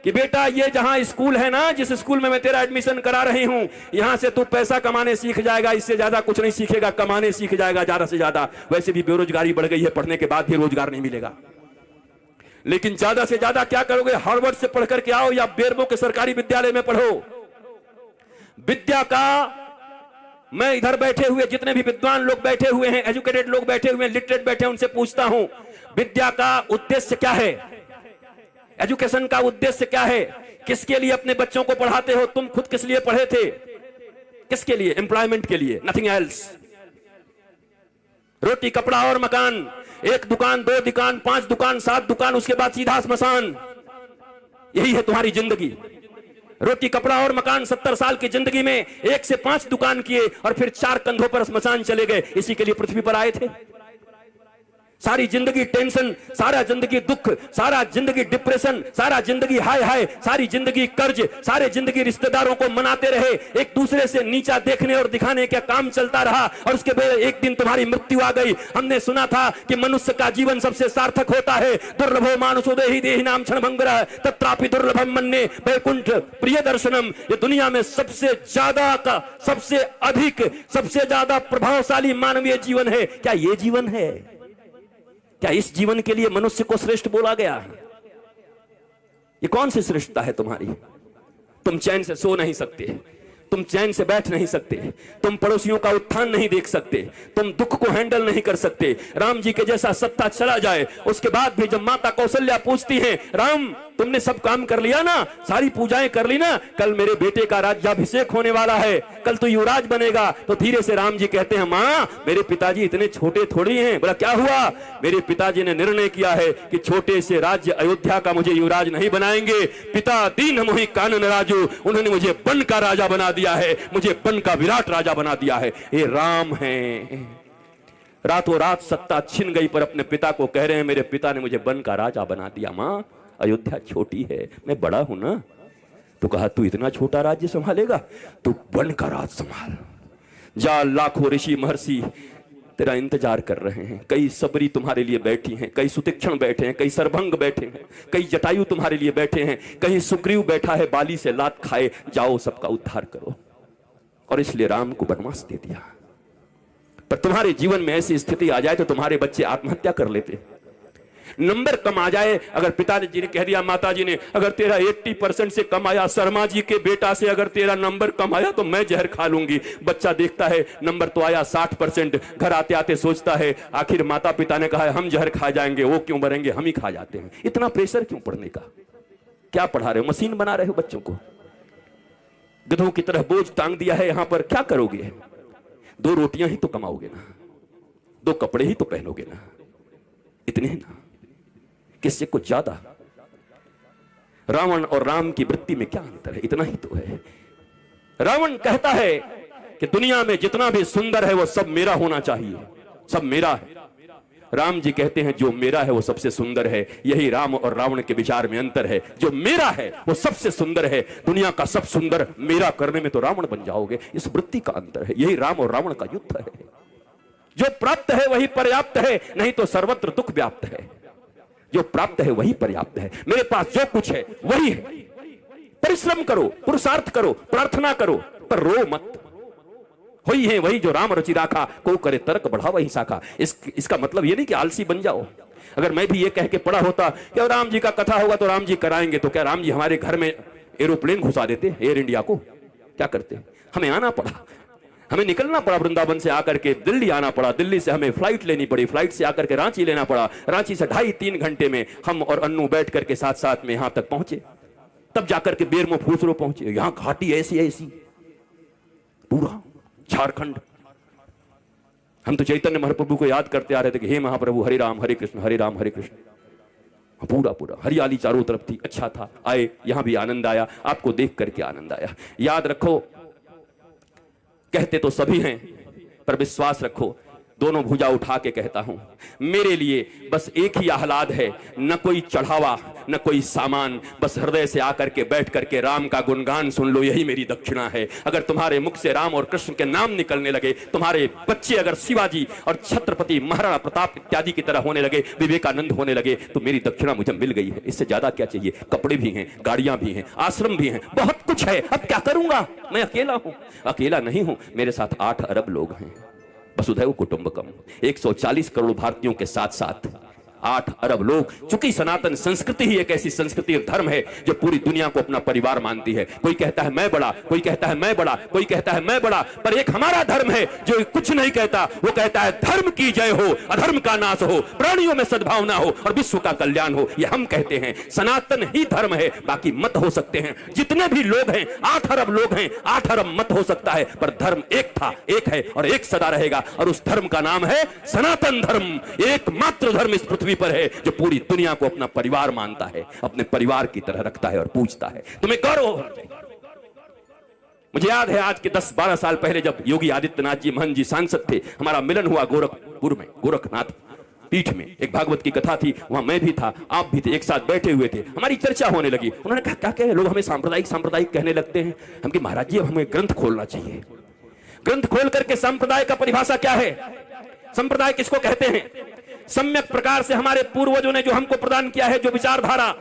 कि बेटा ये जहां स्कूल है ना, जिस स्कूल में मैं तेरा एडमिशन करा रही हूं, यहां से तू पैसा कमाने सीख जाएगा, इससे ज्यादा कुछ नहीं सीखेगा, कमाने सीख जाएगा ज्यादा से ज्यादा। वैसे भी बेरोजगारी बढ़ गई है, पढ़ने के बाद भी रोजगार नहीं मिलेगा, लेकिन ज्यादा से ज्यादा क्या करोगे, हार्वर्ड से पढ़ करके आओ या बेरमो के सरकारी विद्यालय में पढ़ो। विद्या का, मैं इधर बैठे हुए जितने भी विद्वान लोग बैठे हुए हैं, एजुकेटेड लोग बैठे हुए हैं, लिटरेट बैठे हैं, उनसे पूछता हूं विद्या का उद्देश्य क्या है, एजुकेशन का उद्देश्य क्या है, किसके लिए अपने बच्चों को पढ़ाते हो? तुम खुद किस लिए पढ़े थे? किसके लिए? एम्प्लॉयमेंट के लिए, नथिंग एल्स। रोटी कपड़ा और मकान, एक दुकान, दो दुकान, 5 दुकान, 7 दुकान, उसके बाद सीधा श्मशान। यही है तुम्हारी जिंदगी। रोटी कपड़ा और मकान, 70 साल की जिंदगी में 1 से 5 दुकान किए और फिर 4 कंधों पर श्मशान चले गए। इसी के लिए पृथ्वी पर आए थे। सारी जिंदगी टेंशन, सारा जिंदगी दुख, सारा जिंदगी डिप्रेशन, सारा जिंदगी हाय हाय, सारी जिंदगी कर्ज, सारे जिंदगी रिश्तेदारों को मनाते रहे, एक दूसरे से नीचा देखने और दिखाने का काम चलता रहा, और उसके बाद एक दिन तुम्हारी मृत्यु आ गई। हमने सुना था कि मनुष्य का जीवन सबसे सार्थक होता है। दुर्लभो मानुषो देहि देहिनाम क्षणभंगुरः तत्रापि दुर्लभम मन्ये वैकुंठ प्रिय दर्शनम। ये दुनिया में सबसे ज्यादा का, सबसे अधिक, सबसे ज्यादा प्रभावशाली मानवीय जीवन है। क्या ये जीवन है? क्या इस जीवन के लिए मनुष्य को श्रेष्ठ बोला गया? ये कौन सी श्रेष्ठता है तुम्हारी? तुम चैन से सो नहीं सकते, तुम चैन से बैठ नहीं सकते, तुम पड़ोसियों का उत्थान नहीं देख सकते, तुम दुख को हैंडल नहीं कर सकते। राम जी के जैसा सत्ता चला जाए, उसके बाद भी जब माता कौशल्या पूछती हैं, राम तुमने सब काम कर लिया ना, सारी पूजाएं कर ली ना, कल मेरे बेटे का राज्याभिषेक होने वाला है, कल तो युवराज बनेगा। तो धीरे से राम जी कहते हैं, मां मेरे पिताजी इतने छोटे थोड़ी हैं। बोला क्या हुआ? मेरे पिताजी ने निर्णय किया है कि छोटे से राज्य अयोध्या का मुझे युवराज नहीं बनाएंगे। पिता दीन मोहि कानन राजू, उन्होंने मुझे बन का राजा बना दिया है, मुझे बन का विराट राजा बना दिया है। ये राम है। रातों रात सत्ता छिन गई, पर अपने पिता को कह रहे हैं, मेरे पिता ने मुझे बन का राजा बना दिया। मां अयोध्या छोटी है, मैं बड़ा हूं ना। तो कहा तू इतना छोटा राज्य संभालेगा, तू बन का राज संभाल जा। लाखों ऋषि महर्षि तेरा इंतजार कर रहे हैं, कई सबरी तुम्हारे लिए बैठी हैं, कई सुतीक्षण बैठे हैं, कई सरभंग बैठे हैं, कई जटायु तुम्हारे लिए बैठे हैं, कहीं सुग्रीव बैठा है बाली से लात खाए। जाओ सबका उद्धार करो। और इसलिए राम को वनवास दे दिया। पर तुम्हारे जीवन में ऐसी स्थिति आ जाए तो तुम्हारे बच्चे आत्महत्या कर लेते। नंबर कम आ जाए, अगर पिताजी ने कह दिया, माताजी ने, अगर तेरा 80% से कम आया, शर्मा जी के बेटा से अगर तेरा नंबर कम आया तो मैं जहर खा लूंगी। बच्चा देखता है नंबर तो आया 60%, घर आते आते सोचता है आखिर माता पिता ने कहा है हम जहर खा जाएंगे, वो क्यों मरेंगे, हम ही खा जाते हैं। इतना प्रेशर क्यों पढ़ने का? क्या पढ़ा रहे हो? मशीन बना रहे हो बच्चों को? गधों की तरह बोझ टांग दिया है यहां पर, क्या करोगे? 2 रोटियां ही तो कमाओगे ना, 2 कपड़े ही तो पहनोगे ना, इतने ही ना, किससे कुछ ज्यादा। रावण और राम की वृत्ति में क्या अंतर है? इतना ही तो है। रावण कहता है कि दुनिया में जितना भी सुंदर है वो सब मेरा होना चाहिए, सब मेरा है। राम जी कहते हैं जो मेरा है वो सबसे सुंदर है। यही राम और रावण के विचार में अंतर है। जो मेरा है वो सबसे सुंदर है, दुनिया का सब सुंदर मेरा करने में तो रावण बन जाओगे। इस वृत्ति का अंतर है। यही राम और रावण का युद्ध है। जो प्राप्त है वही पर्याप्त है, नहीं तो सर्वत्र दुख व्याप्त है। जो प्राप्त है वही पर्याप्त है। मेरे पास जो कुछ है वही है। परिश्रम करो, पुरुषार्थ करो, प्रार्थना करो, पर रो मत। वही है वही जो राम रचि राखा, को करे तर्क बढ़ा वही शाखा। इसका मतलब ये नहीं कि आलसी बन जाओ। अगर मैं भी ये कह के पड़ा होता कि राम जी का कथा होगा तो राम जी कराएंगे, तो क्या राम जी हमारे घर में एरोप्लेन घुसा देते? एयर इंडिया को क्या करते? हमें आना पड़ा, हमें निकलना पड़ा वृंदावन से आकर के दिल्ली आना पड़ा। दिल्ली से हमें फ्लाइट लेनी पड़ी, फ्लाइट से आकर के रांची लेना पड़ा। रांची से 2.5-3 घंटे में हम और अन्नू बैठ करके साथ साथ में यहां तक पहुंचे। तब जाकर के बेरमो फूसरो पहुंचे। यहां घाटी ऐसी ऐसी, पूरा झारखंड। हम तो चैतन्य महाप्रभु को याद करते आ रहे थे कि हे महाप्रभु हरे राम हरे कृष्ण हरे राम हरे कृष्ण। पूरा पूरा हरियाली चारों तरफ थी, अच्छा था। आए, यहां भी आनंद आया, आपको देख करके आनंद आया। याद रखो, कहते तो सभी हैं पर विश्वास रखो, दोनों भुजा उठा के कहता हूं, मेरे लिए बस एक ही आह्लाद है, न कोई चढ़ावा न कोई सामान, बस हृदय से आकर के बैठ करके राम का गुणगान सुन लो, यही मेरी दक्षिणा है। अगर तुम्हारे मुख से राम और कृष्ण के नाम निकलने लगे, तुम्हारे बच्चे अगर शिवाजी और छत्रपति महाराणा प्रताप इत्यादि की तरह होने लगे, विवेकानंद होने लगे, तो मेरी दक्षिणा मुझे मिल गई है। इससे ज्यादा क्या चाहिए? कपड़े भी हैं, गाड़ियां भी हैं, आश्रम भी हैं, बहुत कुछ है। अब क्या करूंगा? मैं अकेला हूं। अकेला नहीं हूं, मेरे साथ 8 अरब लोग हैं। वसुधैव कुटुंबकम, 140 करोड़ भारतीयों के साथ साथ 8 अरब लोग। चूंकि सनातन संस्कृति ही एक ऐसी संस्कृति और धर्म है जो पूरी दुनिया को अपना परिवार मानती है। कोई कहता है मैं बड़ा, कोई कहता है मैं बड़ा, कोई कहता है मैं बड़ा, पर एक हमारा धर्म है जो कुछ नहीं कहता। वो कहता है धर्म की जय हो, अधर्म का नाश हो, प्राणियों में सद्भावना हो और विश्व का कल्याण हो। ये हम कहते हैं, सनातन ही धर्म है। बाकी मत हो सकते हैं, जितने भी लोग हैं, 8 अरब लोग हैं, 8 अरब मत हो सकता है, पर धर्म एक था, एक है और एक सदा रहेगा। और उस धर्म का नाम है सनातन धर्म। एकमात्र धर्म इस पृथ्वी पर है जो पूरी दुनिया को अपना परिवार मानता है, अपने परिवार की तरह रखता है और पूजता है। तुम्हें गौरव हो। मुझे याद है आज के 10-12 साल पहले जब योगी आदित्यनाथ जी महंत जी सांसद थे, हमारा मिलन हुआ गोरखपुर में, गोरखनाथ पीठ में। एक भागवत की कथा थी, वहां मैं भी था, आप भी थे, एक साथ बैठे हुए थे। हमारी चर्चा होने लगी। उन्होंने कहा क्या कहे, लोग हमें सांप्रदायिक सांप्रदायिक कहने लगते हैं। हम कि महाराज जी हमें ग्रंथ खोलना चाहिए। ग्रंथ खोल करके संप्रदाय का परिभाषा क्या है, संप्रदाय किसको कहते हैं, सम्यक प्रकार से हमारे पूर्वजों ने जो हमको प्रदान किया है, जो विचारधारा,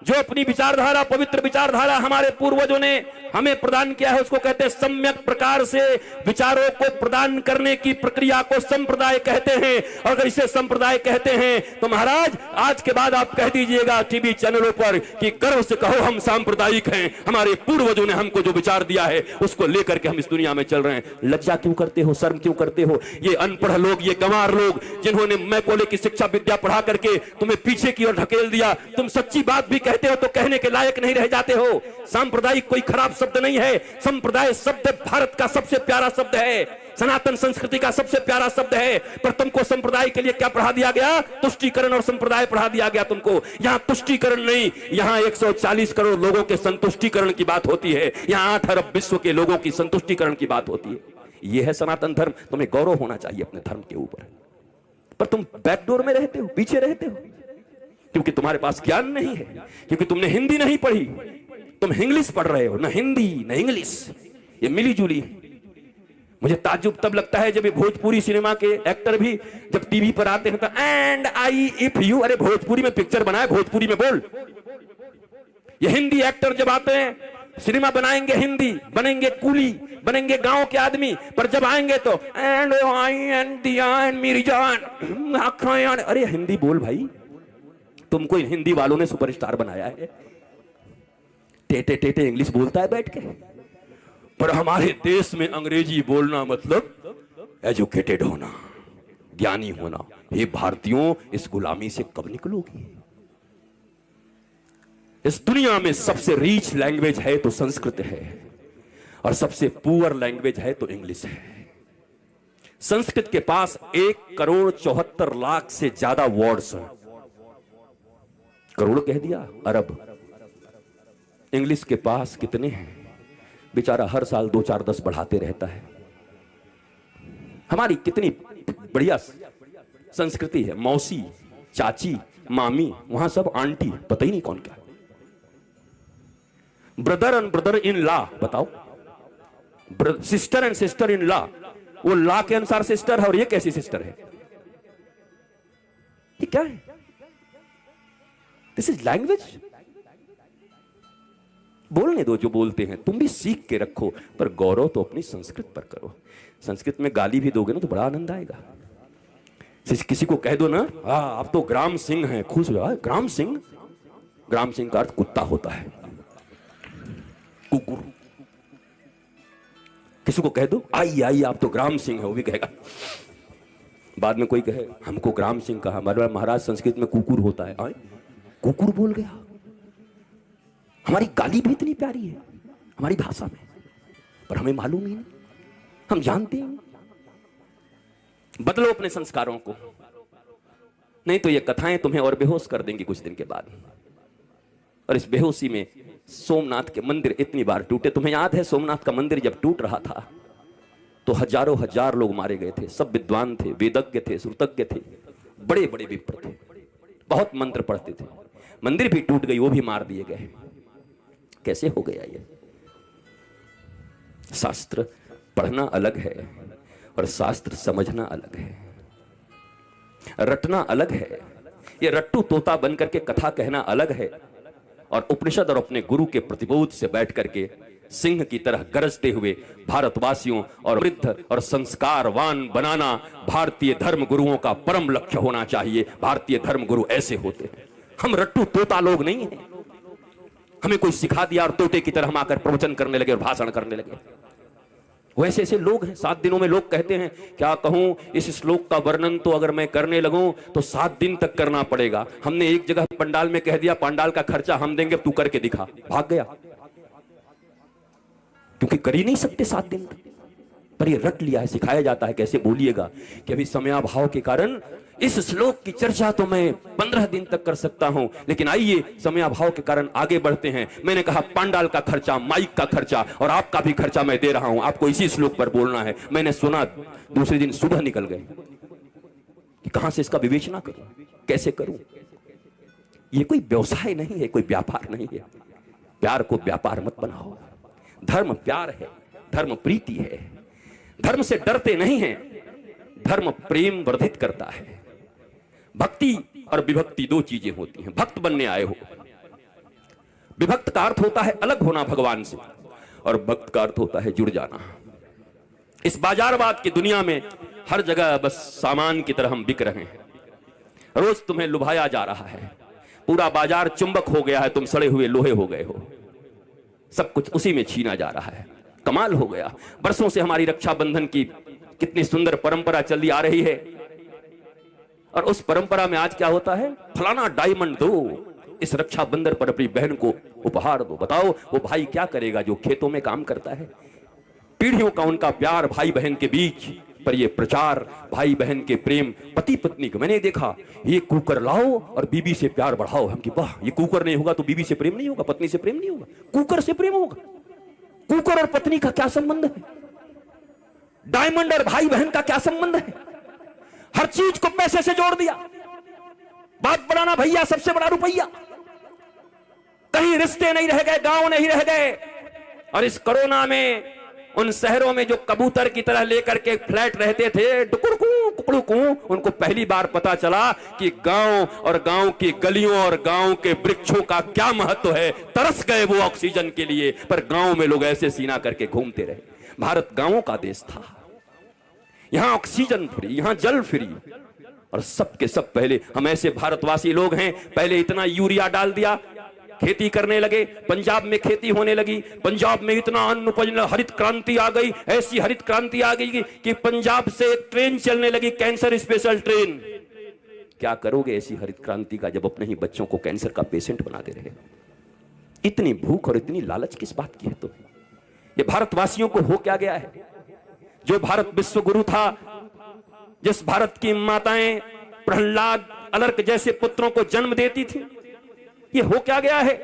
जो अपनी विचारधारा, पवित्र विचारधारा हमारे पूर्वजों ने हमें प्रदान किया है, उसको कहते हैं सम्यक प्रकार से विचारों को प्रदान करने की प्रक्रिया को संप्रदाय कहते हैं। और अगर इसे संप्रदाय कहते हैं तो महाराज आज के बाद आप कह दीजिएगा टीवी चैनलों पर कि गर्व से कहो हम सांप्रदायिक हैं, हमारे पूर्वजों ने हमको जो विचार दिया है उसको लेकर के हम इस दुनिया में चल रहे हैं। लज्जा क्यों करते हो, शर्म क्यों करते हो? ये अनपढ़ लोग, ये गंवार लोग जिन्होंने मैकोले की शिक्षा विद्या पढ़ा करके तुम्हें पीछे की ओर ढकेल दिया, तुम सच्ची बात भी कहते हो तो कहने के लायक नहीं रह जाते हो। सांप्रदायिक कोई खराब शब्द नहीं है, संप्रदाय शब्द भारत का सबसे प्यारा शब्द है, सनातन संस्कृति का सबसे प्यारा शब्द है। पर तुमको संप्रदाय के लिए क्या पढ़ा दिया गया? तुष्टीकरण और संप्रदाय पढ़ा दिया गया तुमको। यहां तुष्टीकरण नहीं, यहां 140 करोड़ लोगों के संतुष्टीकरण की बात होती है। यहां 8 अरब विश्व के लोगों की संतुष्टीकरण की बात होती है। यह है सनातन धर्म। तुम्हें गौरव होना चाहिए अपने धर्म के ऊपर, पर तुम बैकडोर में रहते हो, पीछे रहते हो, क्योंकि तुम्हारे पास ज्ञान नहीं है, क्योंकि तुमने हिंदी नहीं पढ़ी, तुम इंग्लिश पढ़ रहे हो। ना हिंदी न इंग्लिश, ये मिली जुली। मुझे ताज्जुब तब लगता है जब ये भोजपुरी सिनेमा के एक्टर भी जब टीवी पर आते हैं तो एंड आई इफ यू, अरे भोजपुरी में पिक्चर बनाए, भोजपुरी में बोल। ये हिंदी एक्टर जब आते हैं, सिनेमा बनाएंगे हिंदी, बनेंगे कूली, बनेंगे गांव के आदमी, पर जब आएंगे तो एंड आई एंड दिया मेरी जान, अरे हिंदी बोल भाई, तुमको इन हिंदी वालों ने सुपरस्टार बनाया है। टेटे टेटे इंग्लिश बोलता है बैठ के। पर हमारे देश में अंग्रेजी बोलना मतलब एजुकेटेड होना, ज्ञानी होना। हे भारतीयों, इस गुलामी से कब निकलोगी? इस दुनिया में सबसे रीच लैंग्वेज है तो संस्कृत है, और सबसे पुअर लैंग्वेज है तो इंग्लिश है। संस्कृत के पास 1,74,00,000 से ज्यादा वर्ड्स हैं। करोड़ कह दिया, अरब इंग्लिश के पास कितने हैं, बेचारा हर साल 2 4 10 बढ़ाते रहता है। हमारी कितनी बढ़िया संस्कृति है, मौसी, चाची, मामी, वहां सब आंटी, पता ही नहीं कौन क्या। Brother and brother in law, बताओ, sister and sister in law, वो लॉ के अनुसार सिस्टर है और ये कैसी सिस्टर है? ये क्या है? This is language. बोलने दो जो बोलते हैं, तुम भी सीख के रखो, पर गौरव तो अपनी संस्कृत पर करो। संस्कृत में गाली भी दोगे ना तो बड़ा आनंद आएगा। किसी को कह दो ना, आप तो ग्राम सिंह हैं, खुश हो जाओ। ग्राम सिंह, ग्राम सिंह का अर्थ कुत्ता होता है, कुकुर। किसी को कह दो आई आई आप तो ग्राम सिंह है, वो भी कहेगा। बाद में कोई कहे हमको ग्राम सिंह कहा, हमारे महाराज संस्कृत में कुकुर होता है। आए कुकुर बोल गया। हमारी गाली भी इतनी प्यारी है हमारी भाषा में, पर हमें मालूम ही नहीं, हम जानते हैं। बदलो अपने संस्कारों को, नहीं तो ये कथाएं तुम्हें और बेहोश कर देंगी कुछ दिन के बाद। और इस बेहोशी में सोमनाथ के मंदिर इतनी बार टूटे। तुम्हें याद है सोमनाथ का मंदिर जब टूट रहा था तो हजारों हजार लोग मारे गए थे। सब विद्वान थे, वेदज्ञ थे, श्रुतज्ञ थे, बड़े बड़े विप्र थे, बहुत मंत्र पढ़ते थे। मंदिर भी टूट गई, वो भी मार दिए गए। कैसे हो गया ये? शास्त्र पढ़ना अलग है और शास्त्र समझना अलग है, रटना अलग है। ये रट्टू तोता बनकर के कथा कहना अलग है, और उपनिषद और अपने गुरु के प्रतिबोध से बैठ करके सिंह की तरह गरजते हुए भारतवासियों और वृद्ध और संस्कारवान बनाना भारतीय धर्म गुरुओं का परम लक्ष्य होना चाहिए। भारतीय धर्म गुरु ऐसे होते हैं, हम रट्टू तोता लोग नहीं हैं। हमें कोई सिखा दिया और तोते की तरह हम आकर प्रवचन करने लगे और भाषण करने लगे। वैसे ऐसे लोग हैं। 7 दिनों में लोग कहते हैं, क्या कहूं, इस श्लोक का वर्णन तो अगर मैं करने लगूं तो 7 दिन तक करना पड़ेगा। हमने एक जगह पंडाल में कह दिया पंडाल का खर्चा हम देंगे, तू करके दिखा, भाग गया, क्योंकि कर ही नहीं सकते 7 दिन तक। पर ये रट लिया है, सिखाया जाता है कैसे बोलिएगा कि अभी समयाभाव के कारण इस श्लोक की चर्चा तो मैं 15 दिन तक कर सकता हूं, लेकिन आइए समयाभाव के कारण आगे बढ़ते हैं। मैंने कहा पंडाल का खर्चा, माइक का खर्चा और आपका भी खर्चा मैं दे रहा हूं, आपको इसी श्लोक पर बोलना है। मैंने सुना, दूसरे दिन सुबह निकल गए कि कहां से इसका विवेचना करूं, कैसे करूं। ये कोई व्यवसाय नहीं है, कोई व्यापार नहीं है। प्यार को व्यापार मत बनाओ। धर्म प्यार है, धर्म प्रीति है, धर्म से डरते नहीं हैं, धर्म प्रेम वर्धित करता है। भक्ति और विभक्ति 2 चीजें होती हैं। भक्त बनने आए हो, विभक्त का अर्थ होता है अलग होना भगवान से, और भक्त का अर्थ होता है जुड़ जाना। इस बाजारवाद की दुनिया में हर जगह बस सामान की तरह हम बिक रहे हैं। रोज तुम्हें लुभाया जा रहा है, पूरा बाजार चुंबक हो गया है, तुम सड़े हुए लोहे हो गए हो, सब कुछ उसी में छीना जा रहा है। कमाल हो गया। बरसों से हमारी रक्षाबंधन की कितनी सुंदर परंपरा चली आ रही है, और उस परंपरा में आज क्या होता है, फलाना डायमंड दो, इस रक्षाबंधन पर अपनी बहन को उपहार दो। बताओ वो भाई क्या करेगा जो खेतों में काम करता है? पीढ़ियों का उनका प्यार भाई बहन के बीच, पर ये प्रचार भाई बहन के प्रेम, पति पत्नी को मैंने देखा, ये कुकर लाओ और बीबी से प्यार बढ़ाओ। हम कि वाह, ये कुकर नहीं होगा तो बीबी से प्रेम नहीं होगा, पत्नी से प्रेम नहीं होगा, कुकर से प्रेम होगा। कुकर और पत्नी का क्या संबंध है? डायमंड और भाई बहन का क्या संबंध है? हर चीज को पैसे से जोड़ दिया। बात बढ़ाना भैया, सबसे बड़ा रुपया। कहीं रिश्ते नहीं रह गए, गांव नहीं रह गए। और इस कोरोना में उन शहरों में जो कबूतर की तरह लेकर के फ्लैट रहते थे, टुकुड़कू, उनको पहली बार पता चला कि गांव और गांव की गलियों और गांव के वृक्षों का क्या महत्व है। तरस गए वो ऑक्सीजन के लिए, पर गांव में लोग ऐसे सीना करके घूमते रहे। भारत गांवों का देश था, यहां ऑक्सीजन फ्री, यहां जल फ्री, और सबके सब पहले हम ऐसे भारतवासी लोग हैं, पहले इतना यूरिया डाल दिया, खेती करने लगे, पंजाब में खेती होने लगी, पंजाब में इतना अन्न उपज, हरित क्रांति आ गई, ऐसी हरित क्रांति आ गई कि पंजाब से एक ट्रेन चलने लगी, कैंसर स्पेशल ट्रेन। क्या करोगे ऐसी हरित क्रांति का जब अपने ही बच्चों को कैंसर का पेशेंट बनाते रहे? इतनी भूख और इतनी लालच किस बात की है? तो ये भारतवासियों को हो क्या गया है? जो भारत विश्व गुरु था, जिस भारत की माताएं प्रहलाद, अलर्क जैसे पुत्रों को जन्म देती थी, ये हो क्या गया है?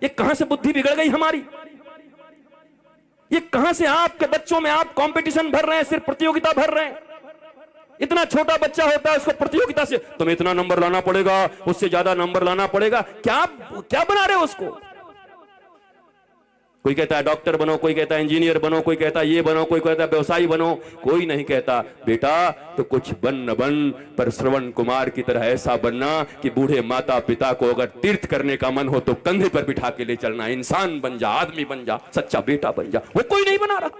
ये कहां से बुद्धि बिगड़ गई हमारी? ये कहां से आपके बच्चों में आप कंपटीशन भर रहे हैं, सिर्फ प्रतियोगिता भर रहे हैं। इतना छोटा बच्चा होता है, उसको प्रतियोगिता से तुम्हें इतना नंबर लाना पड़ेगा, उससे ज्यादा नंबर लाना पड़ेगा। क्या क्या बना रहे हो उसको? कोई कहता है डॉक्टर बनो, कोई कहता है इंजीनियर बनो, कोई कहता है ये बनो, कोई कहता है व्यवसायी बनो। कोई नहीं कहता बेटा तो कुछ बन न बन, पर श्रवण कुमार की तरह ऐसा बनना कि बूढ़े माता पिता को अगर तीर्थ करने का मन हो तो कंधे पर बिठा के ले चलना। इंसान बन जा, आदमी बन जा, सच्चा बेटा बन जा। वो कोई नहीं बना रहा।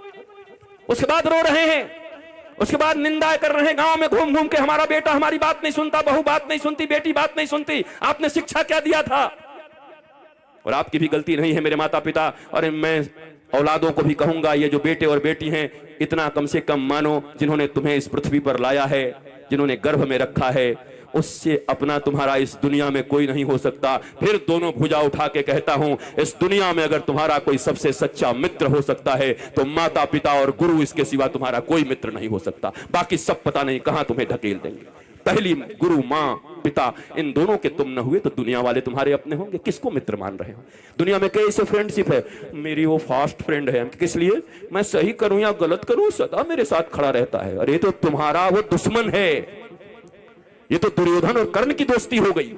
उसके बाद रो रहे हैं, उसके बाद निंदा कर रहे हैं गांव में घूम घूम के, हमारा बेटा हमारी बात नहीं सुनता, बहू बात नहीं सुनती, बेटी बात नहीं सुनती। आपने शिक्षा क्या दिया था? और आपकी भी गलती नहीं है मेरे माता पिता, और मैं औलादों को भी कहूंगा, ये जो बेटे और बेटी हैं, इतना कम से कम मानो जिन्होंने तुम्हें इस पृथ्वी पर लाया है, जिन्होंने गर्भ में रखा है, उससे अपना तुम्हारा इस दुनिया में कोई नहीं हो सकता। फिर दोनों भुजा उठा के कहता हूं, इस दुनिया में अगर तुम्हारा कोई सबसे सच्चा मित्र हो सकता है तो माता पिता और गुरु, इसके सिवा तुम्हारा कोई मित्र नहीं हो सकता। बाकी सब पता नहीं कहां तुम्हें ढकेल देंगे। पहली गुरु मां पिता, इन दोनों के तुम न हुए तो दुनिया वाले तुम्हारे अपने होंगे। किसको मित्र मान रहे हो? दुनिया में कैसे फ्रेंडशिप है? मेरी वो फास्ट फ्रेंड है। किस लिए? मैं सही करूं या गलत करूं सदा मेरे साथ खड़ा रहता है। अरे तो तुम्हारा वो दुश्मन है। ये तो दुर्योधन और कर्ण की दोस्ती हो गई।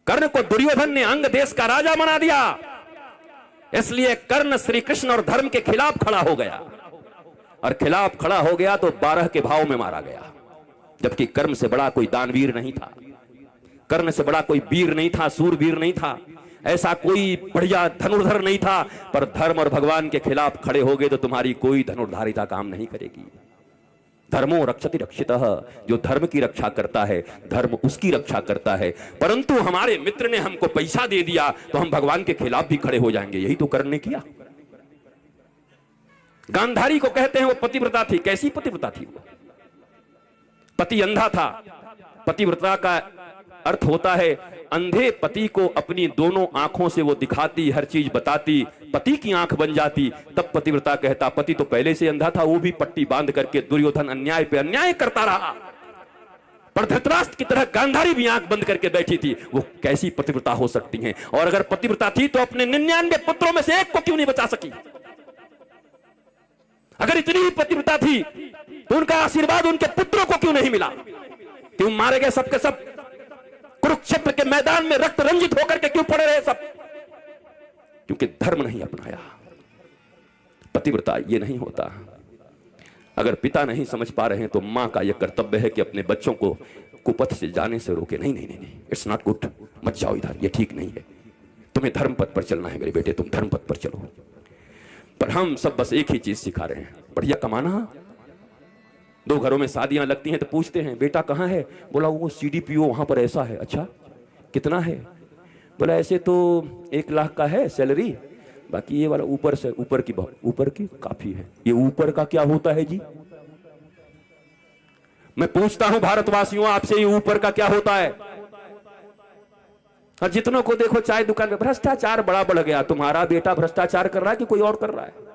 कर्ण को दुर्योधन ने अंग देश का राजा बना दिया, इसलिए कर्ण श्री कृष्ण और धर्म के खिलाफ खड़ा हो गया, और खिलाफ खड़ा हो गया तो 12 के भाव में मारा गया। जबकि कर्ण से बड़ा कोई दानवीर नहीं था, कर्ण से बड़ा कोई वीर नहीं था, सूरवीर नहीं था, ऐसा कोई बढ़िया धनुर्धर नहीं था। पर धर्म और भगवान के खिलाफ खड़े हो गए तो तुम्हारी कोई धनुर्धारिता काम नहीं करेगी। धर्मो रक्षति रक्षितः, जो धर्म की रक्षा करता है धर्म उसकी रक्षा करता है। परंतु हमारे मित्र ने हमको पैसा दे दिया तो हम भगवान के खिलाफ भी खड़े हो जाएंगे। यही तो कर्ण ने किया। गांधारी को कहते हैं वो पतिव्रता थी। कैसी पतिव्रता थी वो? पति अंधा था। पतिव्रता का अर्थ होता है अंधे पति को अपनी दोनों आंखों से वो दिखाती, हर चीज बताती, पति की आंख बन जाती, तब पतिव्रता कहता। पति तो पहले से अंधा था, वो भी पट्टी बांध करके दुर्योधन अन्याय पे अन्याय करता रहा, पर धृतराष्ट्र की तरह गांधारी भी आंख बंद करके बैठी थी। वो कैसी पतिव्रता हो सकती हैं? और अगर पतिव्रता थी तो अपने 99 पुत्रों में से एक को क्यों नहीं बचा सकी? अगर इतनी ही पतिव्रता थी तो उनका आशीर्वाद उनके पुत्रों को क्यों नहीं मिला? क्यों मारे गए सबके सब? कुरुक्षेत्र के मैदान में रक्त रंजित होकर के क्यों पड़े रहे सब? क्योंकि धर्म नहीं अपनाया। पतिव्रता ये नहीं होता। अगर पिता नहीं समझ पा रहे हैं तो मां का यह कर्तव्य है कि अपने बच्चों को कुपथ से जाने से रोके। नहीं नहीं नहीं, इट्स नॉट गुड, मत जाओ इधर, ये ठीक नहीं है। तुम्हें धर्म पथ पर चलना है मेरे बेटे, तुम धर्म पथ पर चलो। पर हम सब बस एक ही चीज सिखा रहे हैं, बढ़िया कमाना। 2 घरों में शादियां लगती हैं तो पूछते हैं बेटा कहाँ है? बोला वो CDPO वहां पर ऐसा है। अच्छा कितना है? बोला ऐसे तो 1 लाख का है सैलरी, बाकी ये वाला ऊपर से ऊपर की काफी है। ये ऊपर का क्या होता है जी? मैं पूछता हूं भारतवासियों आपसे, ये ऊपर का क्या होता है? और जितनों को देखो चाय दुकान में, भ्रष्टाचार बड़ा बढ़ गया। तुम्हारा बेटा भ्रष्टाचार कर रहा है कि कोई और कर रहा है?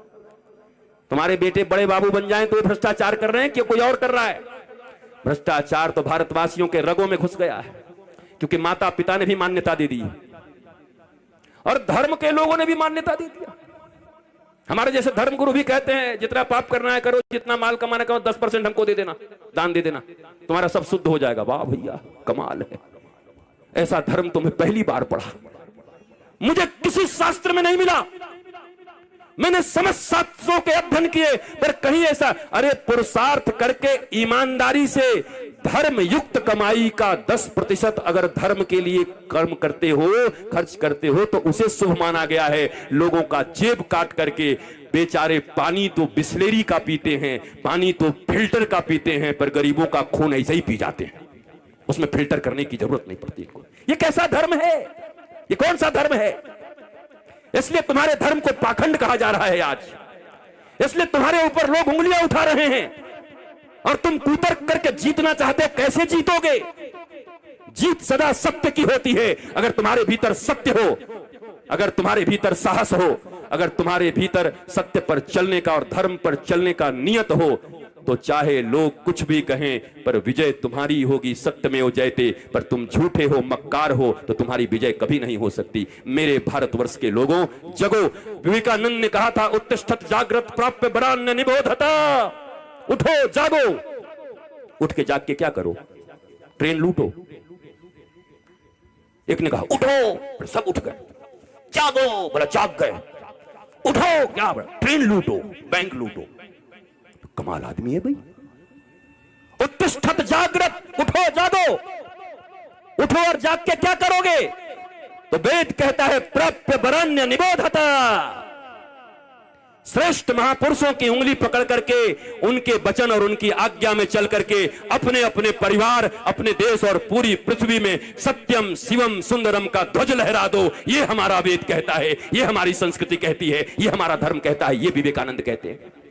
तुम्हारे बेटे बड़े बाबू बन जाएं तो भ्रष्टाचार कर रहे हैं कि कोई और कर रहा है? भ्रष्टाचार तो भारतवासियों के रगों में घुस गया है, क्योंकि माता पिता ने भी मान्यता दे दी और धर्म के लोगों ने भी मान्यता दे दिया। हमारे जैसे धर्मगुरु भी कहते हैं जितना पाप करना है करो, जितना माल कमाना करो, 10% हमको दे देना, दान दे देना, तुम्हारा सब शुद्ध हो जाएगा। वाह भैया कमाल है। ऐसा धर्म तो मैं पहली बार पढ़ा, मुझे किसी शास्त्र में नहीं मिला। मैंने समस्त शास्त्रों के अध्ययन किए, पर कहीं ऐसा, अरे पुरुषार्थ करके ईमानदारी से धर्म युक्त कमाई का 10% अगर धर्म के लिए कर्म करते हो, खर्च करते हो, तो उसे शुभ माना गया है। लोगों का जेब काट करके बेचारे पानी तो बिस्लेरी का पीते हैं, पानी तो फिल्टर का पीते हैं, पर गरीबों का खून ऐसे ही पी जाते हैं, उसमें फिल्टर करने की जरूरत नहीं पड़ती इनको। ये कैसा धर्म है? ये कौन सा धर्म है? इसलिए तुम्हारे धर्म को पाखंड कहा जा रहा है आज, इसलिए तुम्हारे ऊपर लोग उंगलियां उठा रहे हैं और तुम कुतर्क करके जीतना चाहते हो। कैसे जीतोगे? जीत सदा सत्य की होती है। अगर तुम्हारे भीतर सत्य हो, अगर तुम्हारे भीतर साहस हो, अगर तुम्हारे भीतर सत्य पर चलने का और धर्म पर चलने का नियत हो, तो चाहे लोग कुछ भी कहें पर विजय तुम्हारी होगी, सत्यमेव जयते। पर तुम झूठे हो, मक्कार हो, तो तुम्हारी विजय कभी नहीं हो सकती। मेरे भारतवर्ष के लोगों, जगो। विवेकानंद ने कहा था, उत्तिष्ठत जागृत प्राप्य वरान्य निबोधता। उठो, जागो। उठ के जाग के क्या करो? ट्रेन लूटो। एक ने कहा उठो, सब उठ गए। जागो, बोला जाग गए। उठो, क्या बोला? ट्रेन लूटो, बैंक लूटो। कमाल आदमी है भाई। उत्तिष्ठत जागृत, उठो जागो। उठो और जाग के क्या करोगे? तो वेद कहता है प्राप्य वरान्य निबोधता। श्रेष्ठ महापुरुषों की उंगली पकड़ करके, उनके वचन और उनकी आज्ञा में चल करके अपने अपने परिवार, अपने देश और पूरी पृथ्वी में सत्यम शिवम सुंदरम का ध्वज लहरा दो। ये हमारा वेद कहता है, ये हमारी संस्कृति कहती है, ये हमारा धर्म कहता है, ये विवेकानंद कहते हैं।